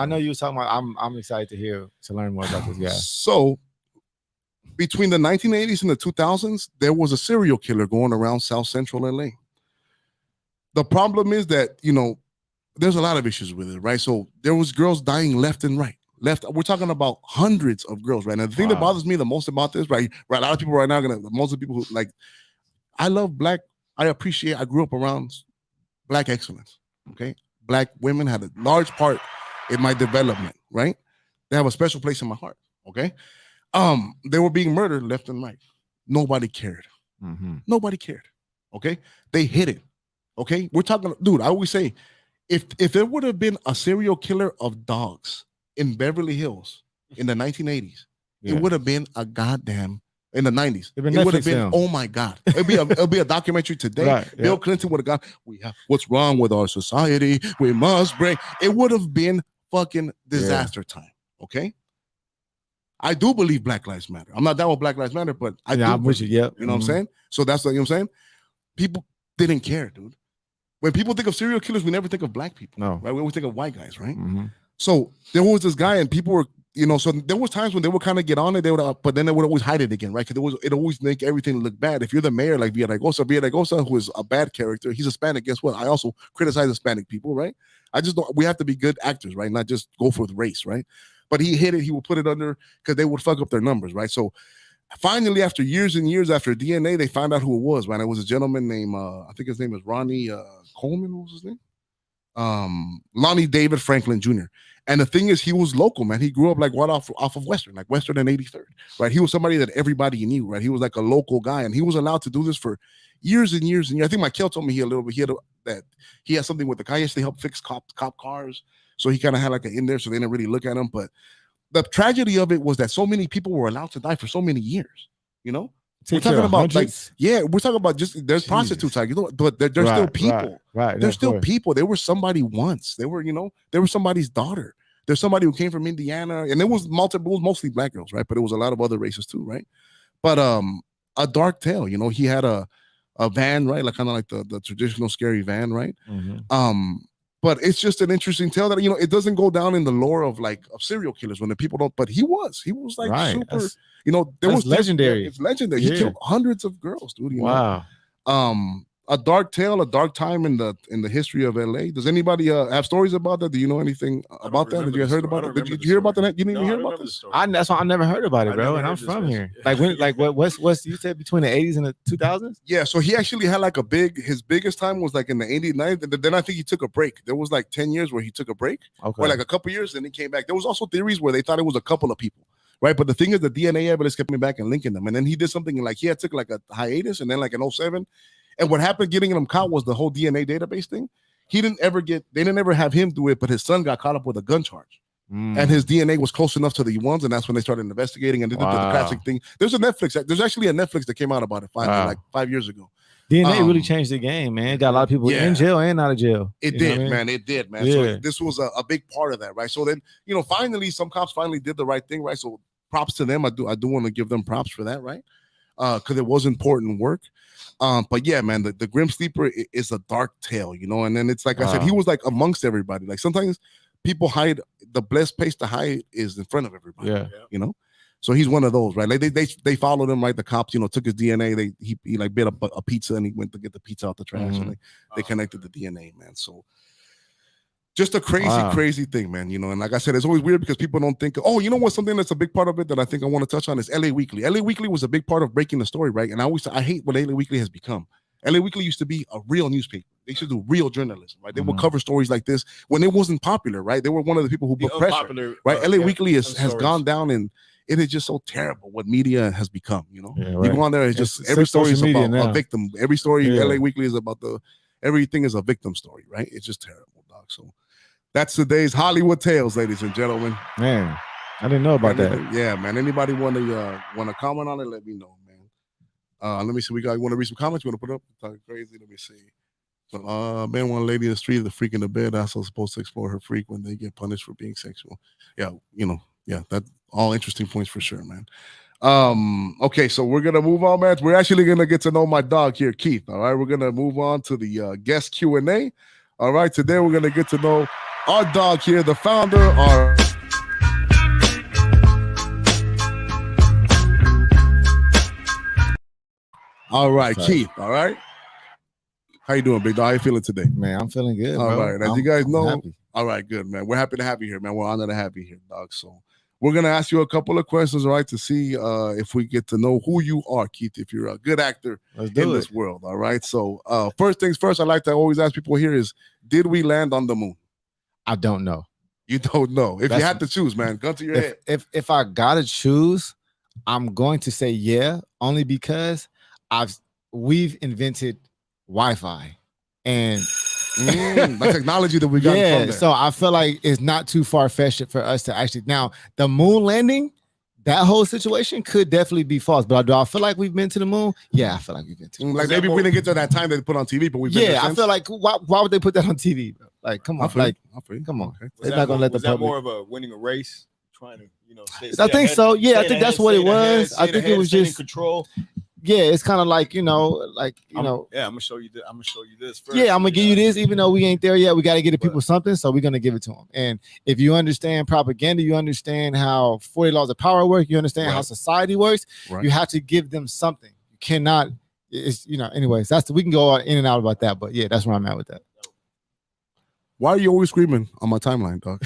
Speaker 3: know you were talking about. I'm excited to learn more about this guy.
Speaker 1: So, between the 1980s and the 2000s, there was a serial killer going around South Central LA. The problem is that there's a lot of issues with it, right? So there was girls dying left and right. We're talking about hundreds of girls, right? And the thing that bothers me the most about this, right? A lot of people right now most of the people who like. I love black. I grew up around black excellence, okay? Black women had a large part in my development, right? They have a special place in my heart, okay? They were being murdered left and right. Nobody cared. Nobody cared, okay? They hid it, okay? We're talking, dude, I always say, if there would have been a serial killer of dogs in Beverly Hills in the 1980s, it would have been a goddamn in the 90s. It would have been, film. Oh my God. It'll be a documentary today. Right, Bill Clinton would have gone, what's wrong with our society? We must bring. It would have been fucking disaster time. Okay. I do believe Black Lives Matter. I'm not down with Black Lives Matter, but I'm with you. Yeah. You know what I'm saying? So that's what I'm saying. People didn't care, dude. When people think of serial killers, we never think of black people. No. Right? We always think of white guys, right? So there was this guy, and people were, so there was times when they would kind of get on it, but then they would always hide it again, right? Because it always make everything look bad. If you're the mayor, like Villaraigosa, who is a bad character, he's Hispanic. Guess what? I also criticize Hispanic people, right? We have to be good actors, right? Not just go for the race, right? But he hid it. He would put it under because they would fuck up their numbers, right? So finally, after years and years after DNA, they found out who it was, right? It was a gentleman named, I think his name is Ronnie Coleman. What was his name? Lonnie David Franklin Jr. And the thing is, he was local, man. He grew up like right off of Western, like Western and 83rd, right? He was somebody that everybody knew, right? He was like a local guy, and he was allowed to do this for years and years and years. I think Michael told me that he had something with the guy. To help fix cop cars, so he kind of had like an in there, so they didn't really look at him. But the tragedy of it was that so many people were allowed to die for so many years. We're talking about we're talking about just there's prostitutes, like but there's still people. Right. There's still people. They were somebody once. They were, they were somebody's daughter. There's somebody who came from Indiana, and it was mostly black girls, right? But it was a lot of other races too, right? But a dark tale. He had a van, right? Like kind of like the traditional scary van, right? But it's just an interesting tale that, you know, it doesn't go down in the lore of serial killers when the people don't, but he was like
Speaker 3: Right.
Speaker 1: super,
Speaker 3: That's-
Speaker 1: you know, there
Speaker 3: that's
Speaker 1: was
Speaker 3: legendary.
Speaker 1: It's legendary.
Speaker 3: Yeah.
Speaker 1: He killed hundreds of girls, dude. You
Speaker 3: Wow.
Speaker 1: know? A dark tale, a dark time in the history of LA. Does anybody have stories about that? Do you know anything about that? Did you guys heard about it? Did you hear about that? You didn't even hear about this?
Speaker 3: That's why I never heard about it,
Speaker 1: I
Speaker 3: bro.
Speaker 1: never
Speaker 3: And I'm
Speaker 1: heard this
Speaker 3: from
Speaker 1: version.
Speaker 3: here. Like when, like what's you said between the 80s and the 2000s?
Speaker 1: Yeah, so he actually had like his biggest time was like in the 80s, 90s. Then I think he took a break. There was like 10 years where he took a break,
Speaker 3: Okay.
Speaker 1: or like a couple years, and he came back. There was also theories where they thought it was a couple of people, right? But the thing is, the DNA evidence kept coming back and linking them. And then he did something like he had took like a hiatus, and then like in 07. And what happened getting him caught was the whole DNA database thing. They didn't ever have him do it, but his son got caught up with a gun charge. And his DNA was close enough to the ones, and that's when they started investigating and they did the classic thing. There's actually a Netflix that came out about it finally, like 5 years ago.
Speaker 3: DNA really changed the game, man. It got a lot of people in jail and out of jail.
Speaker 1: It
Speaker 3: You know
Speaker 1: did,
Speaker 3: what I mean?
Speaker 1: man. It did, man.
Speaker 3: Yeah.
Speaker 1: So this was a big part of that, right? So then, you know, finally, some cops finally did the right thing, right? So props to them. I do want to give them props for that, right? Because it was important work. But yeah, man, the Grim Sleeper is a dark tale, you know. And then it's like I said, he was like amongst everybody. Like sometimes people hide, the best place to hide is in front of everybody.
Speaker 3: Yeah.
Speaker 1: You know. So he's one of those, right? Like they followed him, right? The cops, you know, took his DNA. He like bit a pizza and he went to get the pizza out the trash, and they connected the DNA, man. So just a crazy thing, man. You know, and like I said, it's always weird because people don't think, oh, you know what? Something that's a big part of it that I think I want to touch on is LA Weekly. LA Weekly was a big part of breaking the story, right? And I hate what LA Weekly has become. LA Weekly used to be a real newspaper. They used to do real journalism, right? They would cover stories like this when it wasn't popular, right? They were one of the people who put pressure, right? LA Weekly has gone down, and it is just so terrible what media has become, you know?
Speaker 3: Yeah,
Speaker 1: You
Speaker 3: right.
Speaker 1: go on there, it's just every story is
Speaker 3: social
Speaker 1: about
Speaker 3: media now.
Speaker 1: a victim. Every story,
Speaker 3: Yeah.
Speaker 1: LA Weekly is about everything is a victim story, right? It's just terrible, dog. So that's today's Hollywood Tales, ladies and gentlemen.
Speaker 3: Man, I didn't know about that.
Speaker 1: Yeah, man. Anybody want to comment on it? Let me know, man. Let me see. Want to read some comments? You want to put up? Talk crazy. Let me see. So, man, one lady in the street, the freak in the bed, also supposed to explore her freak when they get punished for being sexual. Yeah, you know, yeah, that all interesting points for sure, man. Okay, so we're gonna move on, man. We're actually gonna get to know my dog here, Keith. All right, we're gonna move on to the guest Q&A. All right, today we're gonna get to know our dog here, the founder, our all right, Keith. All right. How you doing, big dog? How you feeling today?
Speaker 3: Man, I'm feeling good.
Speaker 1: All
Speaker 3: bro.
Speaker 1: right. As you guys
Speaker 3: I'm
Speaker 1: know,
Speaker 3: happy.
Speaker 1: all right, good, man. We're happy to have you here, man. We're honored to have you here, dog. So we're gonna ask you a couple of questions, all right, to see if we get to know who you are, Keith, if you're a good actor in this world. All right. So first things first, I like to always ask people here is, did we land on the moon?
Speaker 3: I don't know.
Speaker 1: You don't know. If you had to choose, man, gun to your head.
Speaker 3: If I gotta choose, I'm going to say yeah, only because we've invented Wi-Fi and
Speaker 1: the technology that we got from there.
Speaker 3: So I feel like it's not too far-fetched for us to actually now the moon landing, that whole situation could definitely be false. But do I feel like we've been to the moon? Yeah, I feel like we've been to the moon.
Speaker 1: Like maybe we didn't get to that time they put on TV, but we've been there
Speaker 3: I
Speaker 1: since.
Speaker 3: feel like why would they put that on TV, bro? Like, come on, like, come on. They're not gonna let the
Speaker 5: Was that
Speaker 3: public.
Speaker 5: more of a winning a race, trying to, you know,
Speaker 3: I think so. Yeah, I think that's what it was. I think it was just
Speaker 5: control.
Speaker 3: Yeah, it's kind of like,
Speaker 5: Yeah, I'm gonna show you this first.
Speaker 3: Yeah, I'm gonna give you this, even though we ain't there yet. We got to get the people something, so we're gonna give it to them. And if you understand propaganda, you understand how 40 laws of power work, you understand how society works.
Speaker 1: Right.
Speaker 3: You have to give them something. You cannot. It's anyways. We can go in and out about that, but yeah, that's where I'm at with that.
Speaker 1: Why are you always screaming on my timeline, dog?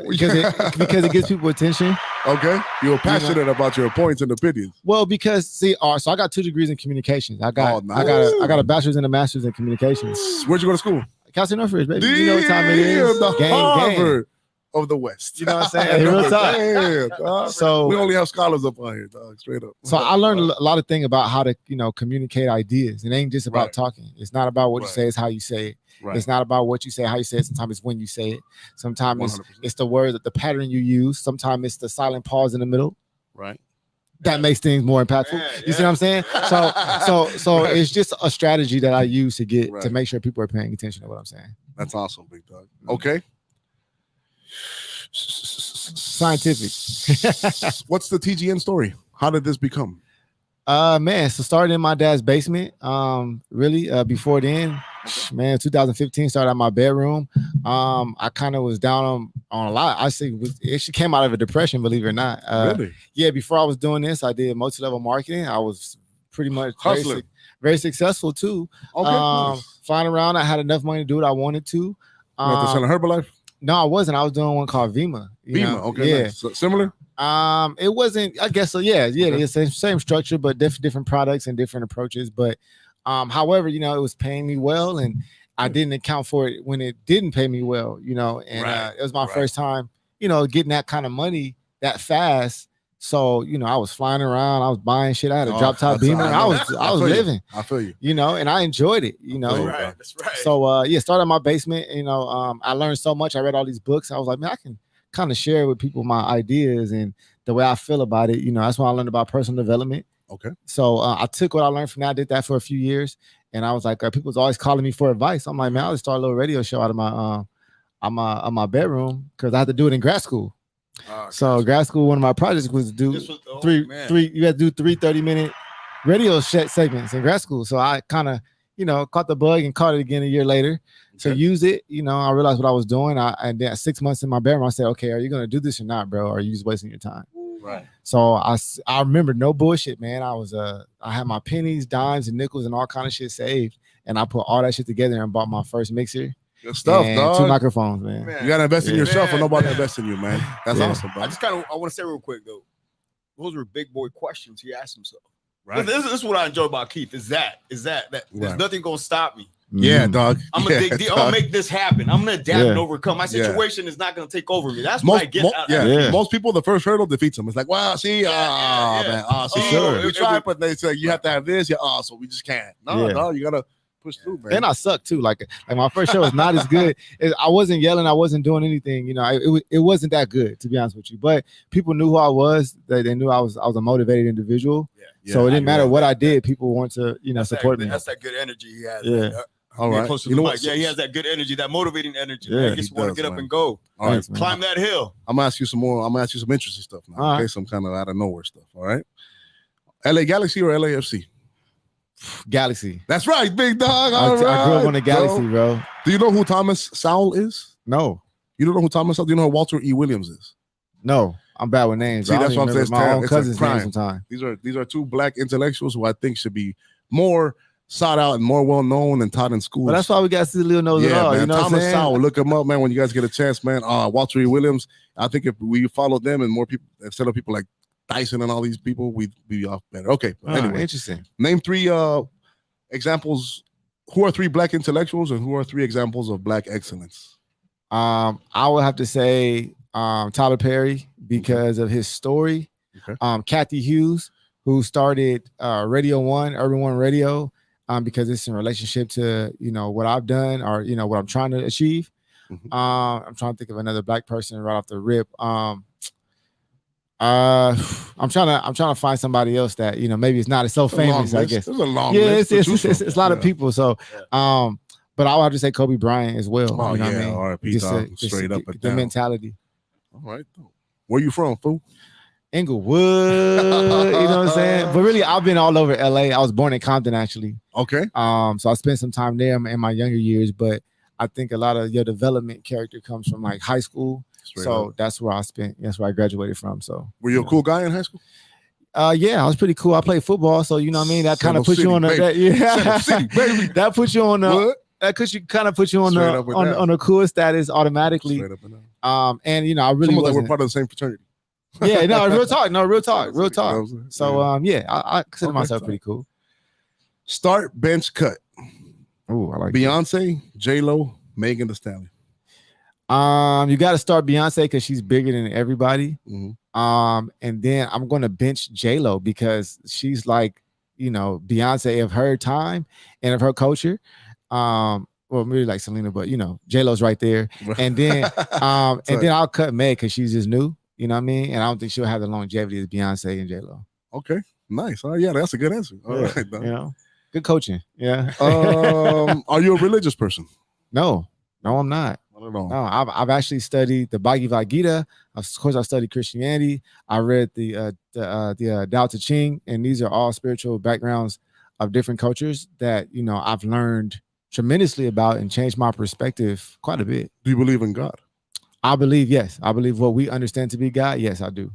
Speaker 3: Because it gets people attention.
Speaker 1: Okay, you're passionate about your points and opinions.
Speaker 3: Well, because so I got 2 degrees in communications. I got a bachelor's and a master's in communications.
Speaker 1: Where'd you go to school?
Speaker 3: Cal State Northridge, baby. You know what time it is.
Speaker 1: The
Speaker 3: Gang,
Speaker 1: Harvard of the West.
Speaker 3: You know what I'm saying? Real talk.
Speaker 1: Damn, dog.
Speaker 3: So
Speaker 1: we only have scholars up on here, dog. Straight up.
Speaker 3: So I learned a lot of things about how to, communicate ideas. It ain't just about talking. It's not about what you say, it's how you say it.
Speaker 1: Right.
Speaker 3: It's not about what you say, how you say it. Sometimes it's when you say it. Sometimes it's the word, the pattern you use. Sometimes it's the silent pause in the middle.
Speaker 1: Right.
Speaker 3: That makes things more impactful. You see what I'm saying? So it's just a strategy that I use to get to make sure people are paying attention to what I'm saying.
Speaker 1: That's awesome, big dog. Okay.
Speaker 3: Scientific.
Speaker 1: What's the TGN story? How did this become?
Speaker 3: Man, so started in my dad's basement. Really, before then, Man, 2015 started out my bedroom. I kind of was down on a lot. I see it actually came out of a depression, believe it or not.
Speaker 1: Really?
Speaker 3: Yeah, before I was doing this, I did multi-level marketing. I was pretty much
Speaker 1: Hustling.
Speaker 3: very successful too.
Speaker 1: Okay, nice.
Speaker 3: Flying around, I had enough money to do what I wanted to.
Speaker 1: You have to sell a Herbalife?
Speaker 3: No, I wasn't. I was doing one called Vima.
Speaker 1: Vima, okay,
Speaker 3: yeah.
Speaker 1: nice. So, similar?
Speaker 3: It wasn't. I guess so. Yeah,
Speaker 1: Okay.
Speaker 3: it's the same structure, but different products and different approaches. But however, it was paying me well, and I didn't account for it when it didn't pay me well. And it was my first time, getting that kind of money that fast. So, I was flying around, I was buying shit. I had a drop top Beamer. I was living.
Speaker 1: I feel you.
Speaker 3: And I enjoyed it.
Speaker 5: That's right.
Speaker 3: So started in my basement. I learned so much. I read all these books. I was like, man, I can kind of share with people my ideas and the way I feel about it. That's why I learned about personal development.
Speaker 1: Okay.
Speaker 3: So I took what I learned from that. I did that for a few years, and I was like, people was always calling me for advice. I'm like, man, I'll just start a little radio show out of my bedroom because I had to do it in grad school. So grad school, one of my projects was to do you had to do 30-minute radio segments in grad school. So I kind of, caught the bug and caught it again a year later. So use it, I realized what I was doing. And then 6 months in my bedroom, I said, okay, are you going to do this or not, bro? Or are you just wasting your time?
Speaker 1: Right.
Speaker 3: So I remember no bullshit, man. I had my pennies, dimes, and nickels and all kind of shit saved. And I put all that shit together and bought my first mixer.
Speaker 1: Good stuff, dog.
Speaker 3: 2 microphones, man.
Speaker 1: You gotta invest in yourself, or nobody invest in you, man. That's awesome, bro.
Speaker 5: I want to say real quick though, those were big boy questions he asked himself.
Speaker 1: Right.
Speaker 5: This is what I enjoy about Keith. Is that there's nothing gonna stop me.
Speaker 1: Yeah, dog.
Speaker 5: I'm gonna dig deep. I'm gonna make this happen. I'm gonna adapt and overcome. My situation is not gonna take over me. That's what I get.
Speaker 1: Most people, the first hurdle defeats them. It's like, wow, see, man, we try, but they say you have to have this. So we just can't. No, you gotta push through, man.
Speaker 3: And I suck too. Like my first show was not as good. I wasn't yelling. I wasn't doing anything. It wasn't that good, to be honest with you. But people knew who I was. They knew I was a motivated individual. So it didn't matter what I did. People want to support me.
Speaker 5: That's that good energy he has.
Speaker 3: Yeah.
Speaker 1: All right.
Speaker 5: Close to the mic. He has that good energy, that motivating energy.
Speaker 3: Yeah,
Speaker 5: I guess you want to get up and go.
Speaker 1: All right,
Speaker 5: climb that hill.
Speaker 1: I'm gonna ask you some more. I'm gonna ask you some interesting stuff now.
Speaker 3: All
Speaker 1: Okay,
Speaker 3: right.
Speaker 1: some kind of out of nowhere stuff. All right. LA Galaxy or LAFC?
Speaker 3: Galaxy.
Speaker 1: That's right, big dog.
Speaker 3: I grew up on the Galaxy, bro.
Speaker 1: Do you know who Thomas Sowell is?
Speaker 3: No.
Speaker 1: You don't know who Thomas Sowell? Do you know who Walter E. Williams is?
Speaker 3: No. I'm bad with names.
Speaker 1: See, that's what I'm saying.
Speaker 3: My own
Speaker 1: It's a
Speaker 3: cousin's name
Speaker 1: crime.
Speaker 3: sometimes.
Speaker 1: These are two black intellectuals who I think should be more sought out and more well known and taught in schools.
Speaker 3: But that's why we got CZALEO Knows it all.
Speaker 1: Man.
Speaker 3: You know what I'm
Speaker 1: Thomas
Speaker 3: saying?
Speaker 1: Sowell, look him up, man. When you guys get a chance, man. Walter E. Williams. I think if we follow them and more people, instead of people like Tyson and all these people, we'd be off better. Okay. But anyway,
Speaker 3: Interesting.
Speaker 1: name 3 examples. Who are 3 black intellectuals and who are 3 examples of black excellence?
Speaker 3: I would have to say Tyler Perry because of his story.
Speaker 1: Okay.
Speaker 3: Kathy Hughes, who started Radio One, Urban One Radio, because it's in relationship to what I've done or what I'm trying to achieve. I'm trying to think of another black person right off the rip. I'm trying to find somebody else that maybe it's not as so famous. I guess
Speaker 1: There's a long
Speaker 3: it's
Speaker 1: list.
Speaker 3: a lot of people. So but I would have to say Kobe Bryant as well.
Speaker 1: Oh,
Speaker 3: you know what I
Speaker 1: yeah,
Speaker 3: mean?
Speaker 1: R.I.P.
Speaker 3: Just
Speaker 1: dog.
Speaker 3: to-
Speaker 1: Straight up and
Speaker 3: the
Speaker 1: down.
Speaker 3: mentality.
Speaker 1: All right. Where you from, fool?
Speaker 3: Inglewood, you know what I'm saying? But really, I've been all over LA. I was born in Compton, actually.
Speaker 1: Okay.
Speaker 3: So I spent some time there in my younger years, but I think a lot of your development character comes from like high school.
Speaker 1: Straight
Speaker 3: so
Speaker 1: up.
Speaker 3: that's where I graduated from. So
Speaker 1: Were you a cool guy in high school?
Speaker 3: yeah, I was pretty cool. I played football, so you know what I mean. That kind of puts you on
Speaker 1: City, baby.
Speaker 3: that puts you on
Speaker 1: What?
Speaker 3: that could kind of put you on
Speaker 1: Straight
Speaker 3: the
Speaker 1: up and down.
Speaker 3: on a cool status automatically.
Speaker 1: Straight up and down.
Speaker 3: And I really
Speaker 1: Some of them were
Speaker 3: wasn't.
Speaker 1: part of the same fraternity.
Speaker 3: Yeah, no, real talk. No, real talk.
Speaker 1: You know what I'm saying?
Speaker 3: So I consider
Speaker 1: Okay,
Speaker 3: myself
Speaker 1: fine.
Speaker 3: pretty cool.
Speaker 1: Start, bench, cut.
Speaker 3: Ooh, I like
Speaker 1: Beyonce, J-Lo, Megan Thee Stallion.
Speaker 3: You got to start Beyonce because she's bigger than everybody.
Speaker 1: Mhm.
Speaker 3: And then I'm gonna bench J-Lo because she's like, Beyonce of her time and of her culture. Well, maybe like Selena, but J-Lo's right there. And then then I'll cut Meg because she's just new. You know what I mean? And I don't think she'll have the longevity as Beyonce and J-Lo.
Speaker 1: Okay, nice. Oh yeah, that's a good answer. All
Speaker 3: Yeah,
Speaker 1: right, dog.
Speaker 3: good coaching. Yeah.
Speaker 1: Are you a religious person?
Speaker 3: No, I'm not.
Speaker 1: Not at all.
Speaker 3: No, I've actually studied the Bhagavad Gita. Of course, I studied Christianity. I read the Tao Te Ching, and these are all spiritual backgrounds of different cultures that I've learned tremendously about and changed my perspective quite a bit.
Speaker 1: Do you believe in God?
Speaker 3: I believe, yes. I believe what we understand to be God. Yes, I do.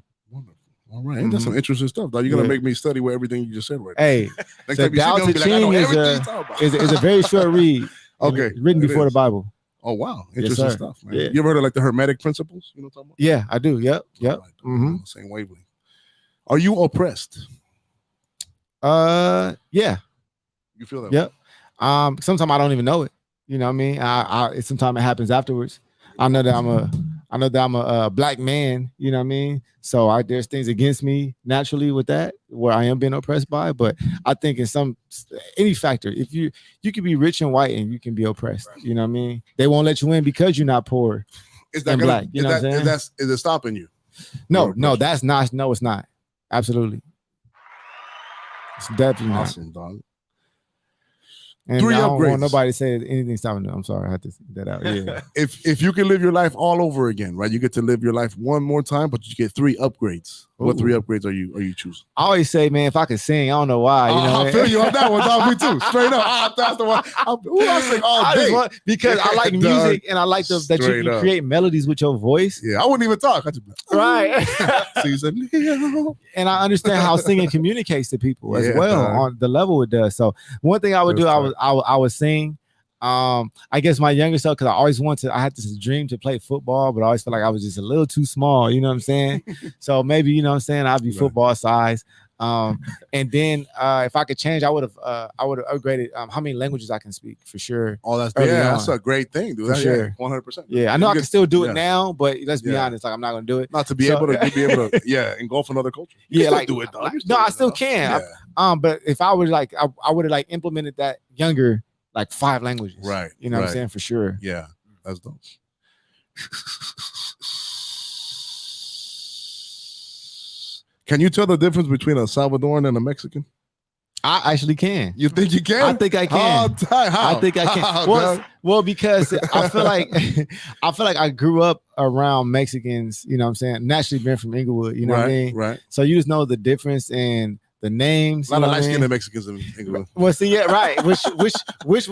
Speaker 1: All right, that's some interesting stuff. Though. You're gonna make me study what everything you just said right now.
Speaker 3: Hey,
Speaker 1: Next
Speaker 3: the
Speaker 1: time you see me,
Speaker 3: Tao
Speaker 1: I'm
Speaker 3: Te
Speaker 1: gonna be like, I know
Speaker 3: Ching
Speaker 1: everything you talk about.
Speaker 3: is a very short read.
Speaker 1: Okay,
Speaker 3: written before the Bible.
Speaker 1: Oh wow,
Speaker 3: Yes,
Speaker 1: interesting
Speaker 3: sir.
Speaker 1: stuff, man.
Speaker 3: Yeah.
Speaker 1: You ever heard of like the Hermetic principles? You know what I'm talking about?
Speaker 3: Yeah, I do. Yep.
Speaker 1: Same wavelength. Are you oppressed?
Speaker 3: Yeah.
Speaker 1: You feel that?
Speaker 3: Yep. Sometimes I don't even know it. You know what I mean? Sometimes it happens afterwards. I know that I'm a black man, you know what I mean? So there's things against me naturally with that, where I am being oppressed by. But I think in any factor, if you can be rich and white and you can be oppressed, you know what I mean? They won't let you in because you're not poor and black. You know what I'm saying?
Speaker 1: Is it stopping you?
Speaker 3: No, that's not. No, it's not. Absolutely. It's definitely
Speaker 1: awesome,
Speaker 3: not.
Speaker 1: dog.
Speaker 3: And
Speaker 1: 3
Speaker 3: I don't
Speaker 1: upgrades.
Speaker 3: want nobody to say anything stopping them. I'm sorry, I had to get that out. Yeah.
Speaker 1: If you can live your life all over again, right? You get to live your life one more time, but you get 3 upgrades. What 3 upgrades are you choosing?
Speaker 3: I always say, man, if I could sing, I don't know why. You know,
Speaker 1: I feel you on that one, dog. Me too. Straight up. That's the one. I sing all day.
Speaker 3: Because I like music and I like that you can create melodies with your voice.
Speaker 1: Yeah, I wouldn't even talk. I just
Speaker 3: right.
Speaker 1: CZALEO.
Speaker 3: And I understand how singing communicates to people as well on the level it does. So one thing I would do, I would sing. I guess my younger self, because I had this dream to play football, but I always felt like I was just a little too small, you know what I'm saying? So maybe, you know what I'm saying, I'd be football size. And then if I could change, I would have upgraded how many languages I can speak for sure.
Speaker 1: Oh, that's a great thing, dude.
Speaker 3: For sure.
Speaker 1: 100%.
Speaker 3: Yeah, I know I can still do it now, but let's be honest, like I'm not gonna do it.
Speaker 1: Not to be able to engulf another culture. You can still do it, dog.
Speaker 3: No, I still can. But if I would I would have implemented that younger, 5 languages.
Speaker 1: Right.
Speaker 3: You know what I'm saying? For sure.
Speaker 1: Yeah. That's dope. Can you tell the difference between a Salvadoran and a Mexican?
Speaker 3: I actually can.
Speaker 1: You think you can?
Speaker 3: I think I can.
Speaker 1: How?
Speaker 3: I think I can. Well, because I feel like I grew up around Mexicans, you know what I'm saying? Naturally being from Inglewood, you know what I mean?
Speaker 1: Right.
Speaker 3: So you just know the difference in the names.
Speaker 1: A lot of light-skinned Mexicans in England.
Speaker 3: Well, see, yeah, right. Which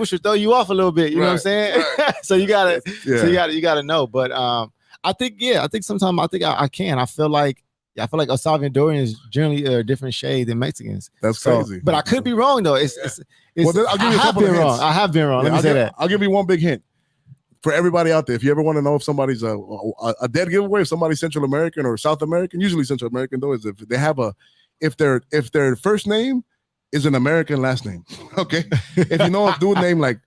Speaker 3: should throw you off a little bit. You know what I'm saying? Right. So you gotta know. But I think sometimes I can. I feel like El Salvadorians generally are a different shade than Mexicans.
Speaker 1: That's crazy.
Speaker 3: But I could be wrong though. I'll give you a couple of hints. I have been wrong. Let me say that.
Speaker 1: I'll give you one big hint. For everybody out there, if you ever want to know if somebody's a dead giveaway, if somebody's Central American or South American, usually Central American though, is if they have if their first name is an American last name. Okay. If you know a dude named like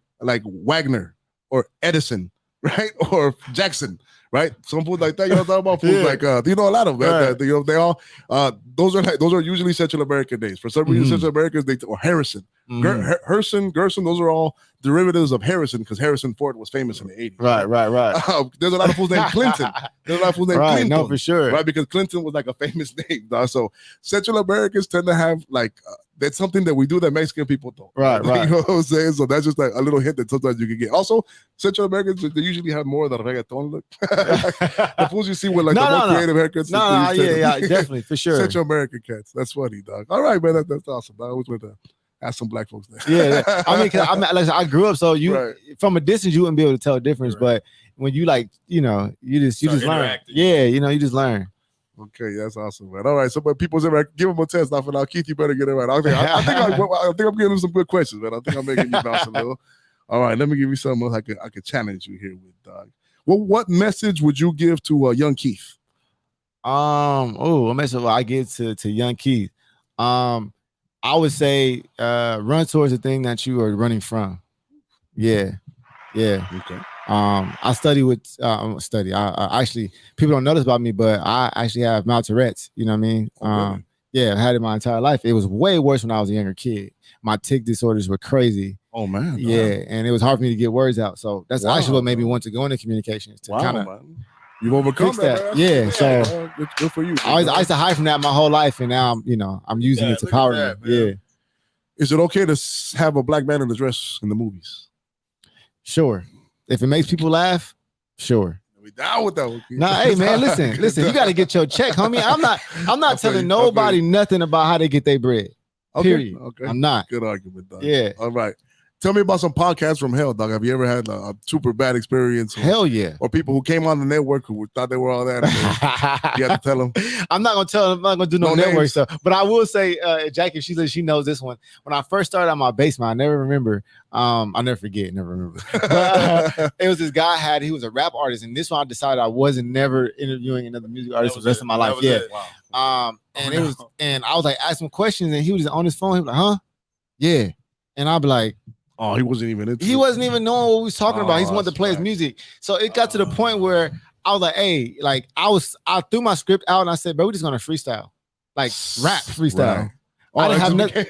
Speaker 1: Wagner or Edison, right? Or Jackson, right? Some foods like that, you know what I'm talking about? Foods like you know a lot of them. Right. You know, they all those are usually Central American names. For some reason, Central Americans or Harrison. Gerson, those are all derivatives of Harrison because Harrison Ford was famous in the 80s.
Speaker 3: Right.
Speaker 1: There's a lot of fools named Clinton. There's a lot of fools named Clinton.
Speaker 3: No, for sure.
Speaker 1: Right, because Clinton was like a famous name. Dog. So Central Americans tend to have that's something that we do that Mexican people don't.
Speaker 3: Right.
Speaker 1: You know what I'm saying? So that's just like a little hint that sometimes you can get. Also, Central Americans, they usually have more of the reggaeton look. The fools you see with the more creative haircuts.
Speaker 3: Yeah, definitely, for sure.
Speaker 1: Central American cats. That's funny, dog. All right, man, that's awesome. I always want to ask some black folks there.
Speaker 3: Yeah. I mean, I grew up, so you from a distance you wouldn't be able to tell the difference, but when you you just learn. Yeah, you just learn.
Speaker 1: Okay, that's awesome, man. All right, so but people's ever give him a test now for now. Keith, you better get it right. I think I'm giving him some good questions, man. I think I'm making you bounce a little. All right, let me give you something else I could challenge you here with, dog. Well, what message would you give to young Keith?
Speaker 3: A message I give to young Keith. I would say run towards the thing that you are running from. Yeah.
Speaker 1: Okay.
Speaker 3: I study with I actually, people don't know this about me, but I actually have mild Tourette's, you know what I mean?
Speaker 1: Really?
Speaker 3: Yeah, I've had it my entire life. It was way worse when I was a younger kid. My tic disorders were crazy.
Speaker 1: Oh man.
Speaker 3: Yeah, and it was hard for me to get words out. So that's actually what made me want to go into communications to kind of
Speaker 1: you've overcome
Speaker 3: that. Yeah, so
Speaker 1: good for you.
Speaker 3: I used to hide from that my whole life, and now I'm using it to power me. Yeah.
Speaker 1: Is it okay to have a black man in a dress in the movies?
Speaker 3: Sure. If it makes people laugh, sure.
Speaker 1: We down with that one.
Speaker 3: Nah, hey man, listen. You got to get your check, homie. I'm not telling nobody nothing about how they get their bread. Period.
Speaker 1: Okay.
Speaker 3: I'm not.
Speaker 1: Good argument, dog.
Speaker 3: Yeah.
Speaker 1: All right. Tell me about some podcasts from hell, dog. Have you ever had a super bad experience?
Speaker 3: Hell yeah.
Speaker 1: Or people who came on the network who thought they were all that. You have to tell them.
Speaker 3: I'm not gonna do no network
Speaker 1: names.
Speaker 3: stuff, but I will say, Jackie, she knows this one. When I first started on my basement, I never remember. I'll never forget, never remember. But, it was this guy he was a rap artist, and this one I decided I wasn't never interviewing another music artist for the rest of my life. Yeah. Wow. And I was like asking him questions, and he was on his phone. He was like, "Huh? Yeah." And I'd be like,
Speaker 1: oh, he wasn't even into
Speaker 3: He wasn't even knowing what we was talking about. He just wanted to play his music. So it got to the point where I was like, hey, like I threw my script out and I said, bro, we're just gonna freestyle. Like rap freestyle.
Speaker 1: Right.
Speaker 3: I didn't have nothing.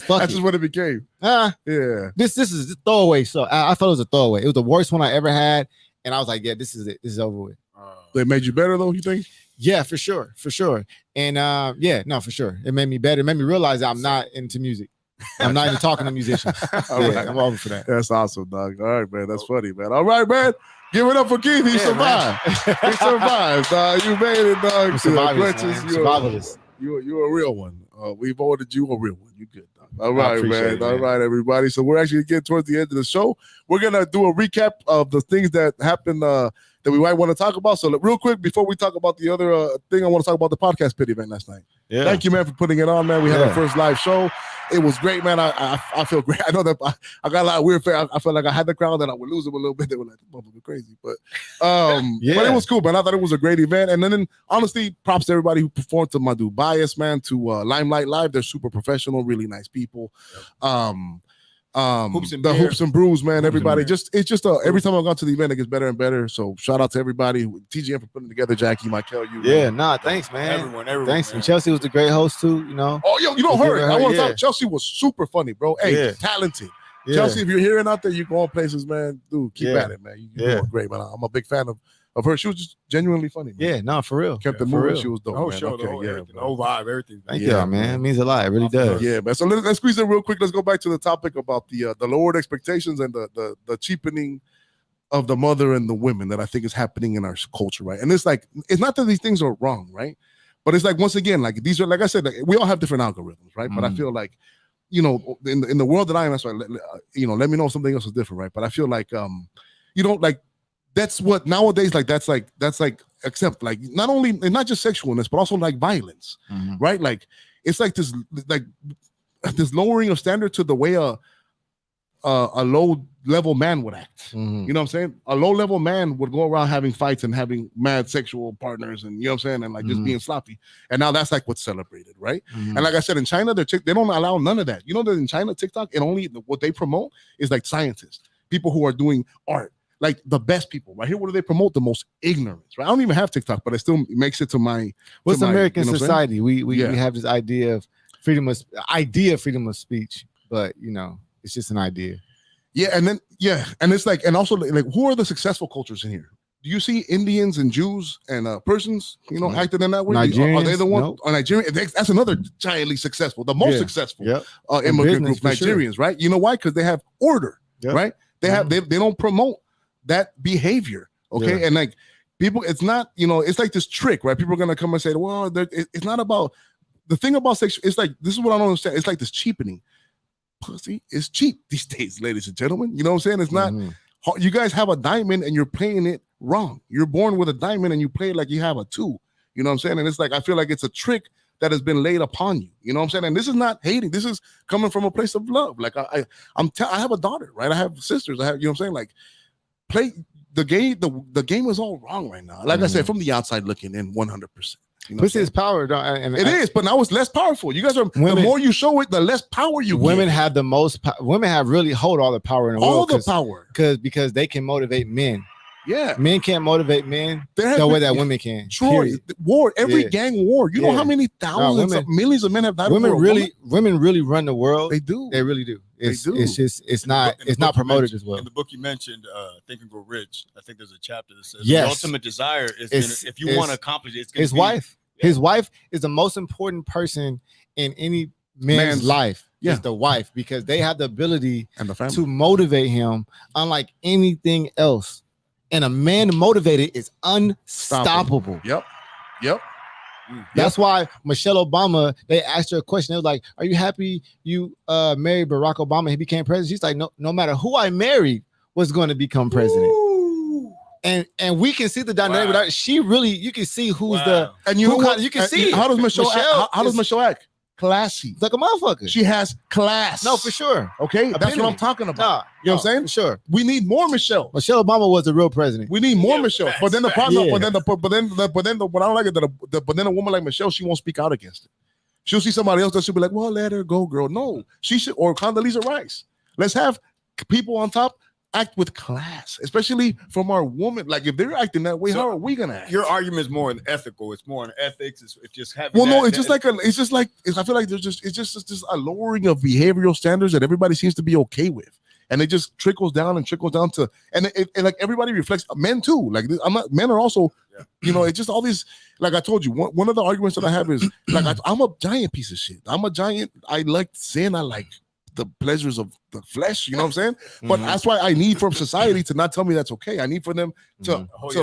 Speaker 1: That's just what it became. Yeah.
Speaker 3: This is a throwaway. So I thought it was a throwaway. It was the worst one I ever had. And I was like, yeah, this is it. This is over with.
Speaker 1: They made you better though, you think?
Speaker 3: Yeah, for sure. And for sure. It made me better. It made me realize that I'm not into music. I'm not even talking to musicians.
Speaker 1: Right.
Speaker 3: I'm over for that.
Speaker 1: That's awesome, dog. All right, man. That's funny, man. All right, man. Give it up for Keith. He survived. He survived. You made it, dog.
Speaker 3: Survivalist.
Speaker 1: You're a real one. We've ordered you a real one. You good, dog. All right, man. All right, everybody. So we're actually getting towards the end of the show. We're gonna do a recap of the things that happened that we might want to talk about. So real quick, before we talk about the other thing, I want to talk about the podcast pit event last night. Yeah. Thank you, man, for putting it on, man. We had our first live show. It was great, man. I feel great. I know that I got a lot of weird. I felt like I had the crowd that I would lose them a little bit. They were like, "Motherfucker, crazy," but but it was cool, man. I thought it was a great event. And then honestly, props to everybody who performed, to my dude Bias, man, to Limelight Live. They're super professional, really nice people. Hoops and Brews, man. Everybody, every time I've gone to the event, it gets better and better. So shout out to everybody, TGM for putting it together, Jackie, Michael, you.
Speaker 3: Thanks, man.
Speaker 5: Everyone.
Speaker 3: Thanks.
Speaker 5: Man.
Speaker 3: And Chelsea was a great host too, you know.
Speaker 1: Oh, yo, you don't heard. I want to talk. Chelsea was super funny, bro. Hey, talented. Yeah. Chelsea, if you're hearing out there, you go on places, man. Dude, keep at it, man. You're doing great, man. I'm a big fan of her. She was just genuinely funny, man.
Speaker 3: Yeah, no, for real.
Speaker 1: Kept the moving. She was dope,
Speaker 5: Oh,
Speaker 1: man.
Speaker 5: show,
Speaker 1: Okay,
Speaker 5: the whole vibe, everything.
Speaker 3: Thank you, man. It means a lot. It really does.
Speaker 1: Yeah, man. So let's squeeze it real quick. Let's go back to the topic about the lowered expectations and the cheapening of the mother and the women that I think is happening in our culture, right? And it's like, it's not that these things are wrong, right? But it's like, once again, like these are, like I said, like, we all have different algorithms, right? But I feel like, you know, in the world that I am, that's why, you know, let me know if something else is different, right? But I feel like, you know, like that's what nowadays, like that's like accept, like not only, and not just sexualness, but also like violence, right? Like it's like this lowering of standard to the way a low level man would act. You know what I'm saying? A low level man would go around having fights and having mad sexual partners, and you know what I'm saying, and like just being sloppy. And now that's like what's celebrated, right? And like I said, in China, they don't allow none of that. You know that in China, TikTok, and only what they promote is like scientists, people who are doing art, like the best people. Right here, what do they promote? The most ignorance, right? I don't even have TikTok, but it still makes it to my.
Speaker 3: What's American
Speaker 1: you know
Speaker 3: society? We have this idea of freedom of speech, but you know, it's just an idea.
Speaker 1: Yeah, and it's like, and also like, who are the successful cultures in here? Do you see Indians and Jews and Persons, you know, acting in that way? Are they the one? Nope. Nigerian? That's another giantly successful, the most successful immigrant group, Nigerians, right? You know why? Because they have order, right? They have they don't promote that behavior, okay? And like people, it's not, you know, it's like this trick, right? People are gonna come and say, well, it's not about the thing about sex. It's like, this is what I don't understand. It's like this cheapening. Pussy is cheap these days, ladies and gentlemen. You know what I'm saying? It's not. You guys have a diamond and you're playing it wrong. You're born with a diamond and you play it like you have a 2. You know what I'm saying? And it's like, I feel like it's a trick that has been laid upon you. You know what I'm saying? And this is not hating. This is coming from a place of love. Like I have a daughter, right? I have sisters. I have, you know what I'm saying? Like, play the game. The game is all wrong right now. Like I said, from the outside looking in, 100%. You know,
Speaker 3: pussy is power, and
Speaker 1: it is, but now it's less powerful. You guys are the more you show it, the less power you.
Speaker 3: Women
Speaker 1: get.
Speaker 3: have the most. Women have really hold all the power in the world.
Speaker 1: All the power,
Speaker 3: because they can motivate men.
Speaker 1: Yeah,
Speaker 3: men can't motivate men the way that women can.
Speaker 1: Troy, war, every gang war. You know how many thousands of millions of men have died.
Speaker 3: Women really run the world.
Speaker 1: They do.
Speaker 3: They really do. It's just it's not promoted as well.
Speaker 5: In the book you mentioned, Think and Grow Rich, I think there's a chapter that says the ultimate desire is if you want to accomplish it, it's
Speaker 3: his wife. His wife is the most important person in any man's life. Is the wife, because they have the ability
Speaker 1: and the family
Speaker 3: to motivate him unlike anything else. And a man motivated is unstoppable.
Speaker 1: Yep.
Speaker 3: That's why Michelle Obama, they asked her a question. They was like, "Are you happy you married Barack Obama? He became president." She's like, "No matter who I married was going to become president." And we can see the dynamic. Without, she really, you can see who's the
Speaker 1: and you know what?
Speaker 3: You can see
Speaker 1: how does Michelle act? How does Michelle act? Classy,
Speaker 3: like a motherfucker.
Speaker 1: She has class.
Speaker 3: No, for sure.
Speaker 1: Okay, that's what I'm talking about. You know what I'm saying?
Speaker 3: For sure.
Speaker 1: We need more Michelle.
Speaker 3: Michelle Obama was the real president.
Speaker 1: We need more Michelle. But then the problem, but then what I don't like it but then a woman like Michelle, she won't speak out against it. She'll see somebody else that she'll be like, well, let her go, girl. No, she should, or Condoleezza Rice. Let's have people on top act with class, especially from our woman. Like if they're acting that way, how are we gonna act?
Speaker 5: Your argument is more ethical. It's more on ethics. It's just having.
Speaker 1: Well, no, it's just like I feel like it's just a lowering of behavioral standards that everybody seems to be okay with, and it just trickles down to, and like everybody reflects men too. Like men are also, you know, it's just all these. Like I told you, one of the arguments that I have is like I'm a giant piece of shit. I'm a giant. I like sin. I like the pleasures of the flesh, you know what I'm saying? But that's why I need from society to not tell me that's okay. I need for them to put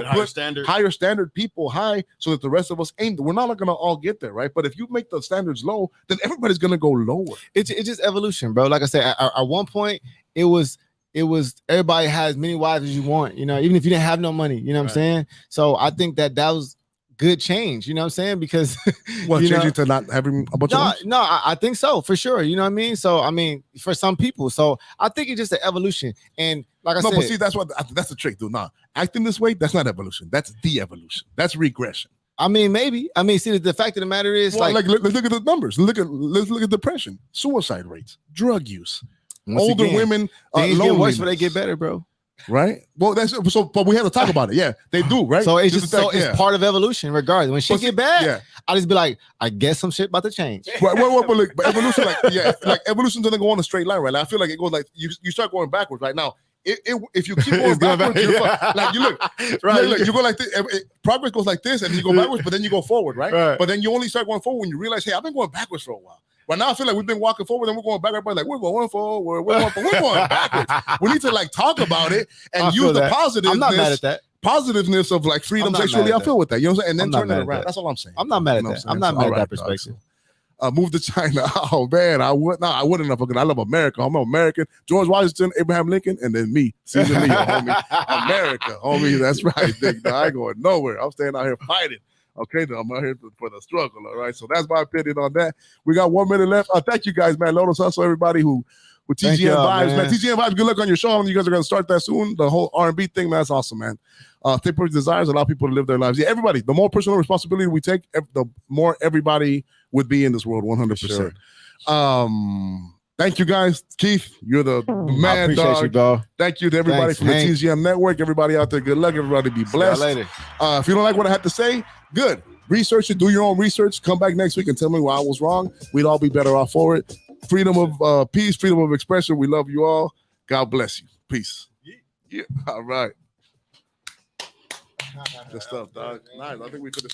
Speaker 1: higher standard people high so that the rest of us ain't. We're not gonna all get there, right? But if you make the standards low, then everybody's gonna go lower.
Speaker 3: It's just evolution, bro. Like I said, at one point it was everybody has many wives as you want, you know, even if you didn't have no money, you know what I'm saying? So I think that was good change, you know what I'm saying? Because
Speaker 1: changing to not having a bunch of wives?
Speaker 3: No, I think so for sure. You know what I mean? So I mean, for some people, so I think it's just an evolution. And like I said,
Speaker 1: but see, that's the trick, dude. Nah, acting this way, that's not evolution. That's de-evolution. That's regression.
Speaker 3: I mean, maybe. I mean, see, the fact of the matter is, let's
Speaker 1: look at the numbers. Let's look at depression, suicide rates, drug use, older women.
Speaker 3: Things get worse, but they get better, bro.
Speaker 1: Right. Well, that's so. But we have to talk about it. Yeah, they do. Right.
Speaker 3: So it's it's part of evolution. Regardless, when shit get bad, I just be like, I guess some shit about to change.
Speaker 1: Right. But evolution, like evolution doesn't go on a straight line, right? I feel like it goes like you start going backwards right now. If you keep going backwards, like you look, right? Look, you go like this. Progress goes like this, and you go backwards, but then you go forward, right? But then you only start going forward when you realize, hey, I've been going backwards for a while. But now I feel like we've been walking forward and we're going back. Everybody's like, we're going forward, we're going backwards. We need to like talk about it and use the positiveness.
Speaker 3: I'm not mad at that.
Speaker 1: Positiveness of like freedom sexually. I feel with that. You know what I'm saying? And then turn it around. That's all I'm saying.
Speaker 3: I'm not mad at that. I'm not mad at that perspective.
Speaker 1: Move to China. Oh man, I wouldn't have. I love America. I'm American. George Washington, Abraham Lincoln, and then me, Caesar Leo, homie. America, homie. That's right. Big. I ain't going nowhere. I'm staying out here fighting. Okay, I'm out here for the struggle. All right, so that's my opinion on that. We got 1 minute left. Thank you guys, man. Lotus Hustle, everybody who with TGN Vibes, man. TGN Vibes. Good luck on your show. You guys are gonna start that soon. The whole R&B thing, man, that's awesome, man. Take personal desires, allow people to live their lives. Yeah, everybody. The more personal responsibility we take, the more everybody would be in this world. 100%. Thank you guys. Keith, you're the man. I appreciate you, bro. Thank you to everybody from the TGM network. Everybody out there, good luck. Everybody be blessed. See you later. If you don't like what I had to say, good. Research it. Do your own research. Come back next week and tell me why I was wrong. We'd all be better off for it. Freedom of peace, freedom of expression. We love you all. God bless you. Peace. Yeah. All right. Good stuff, dog. Nice. I think we could have.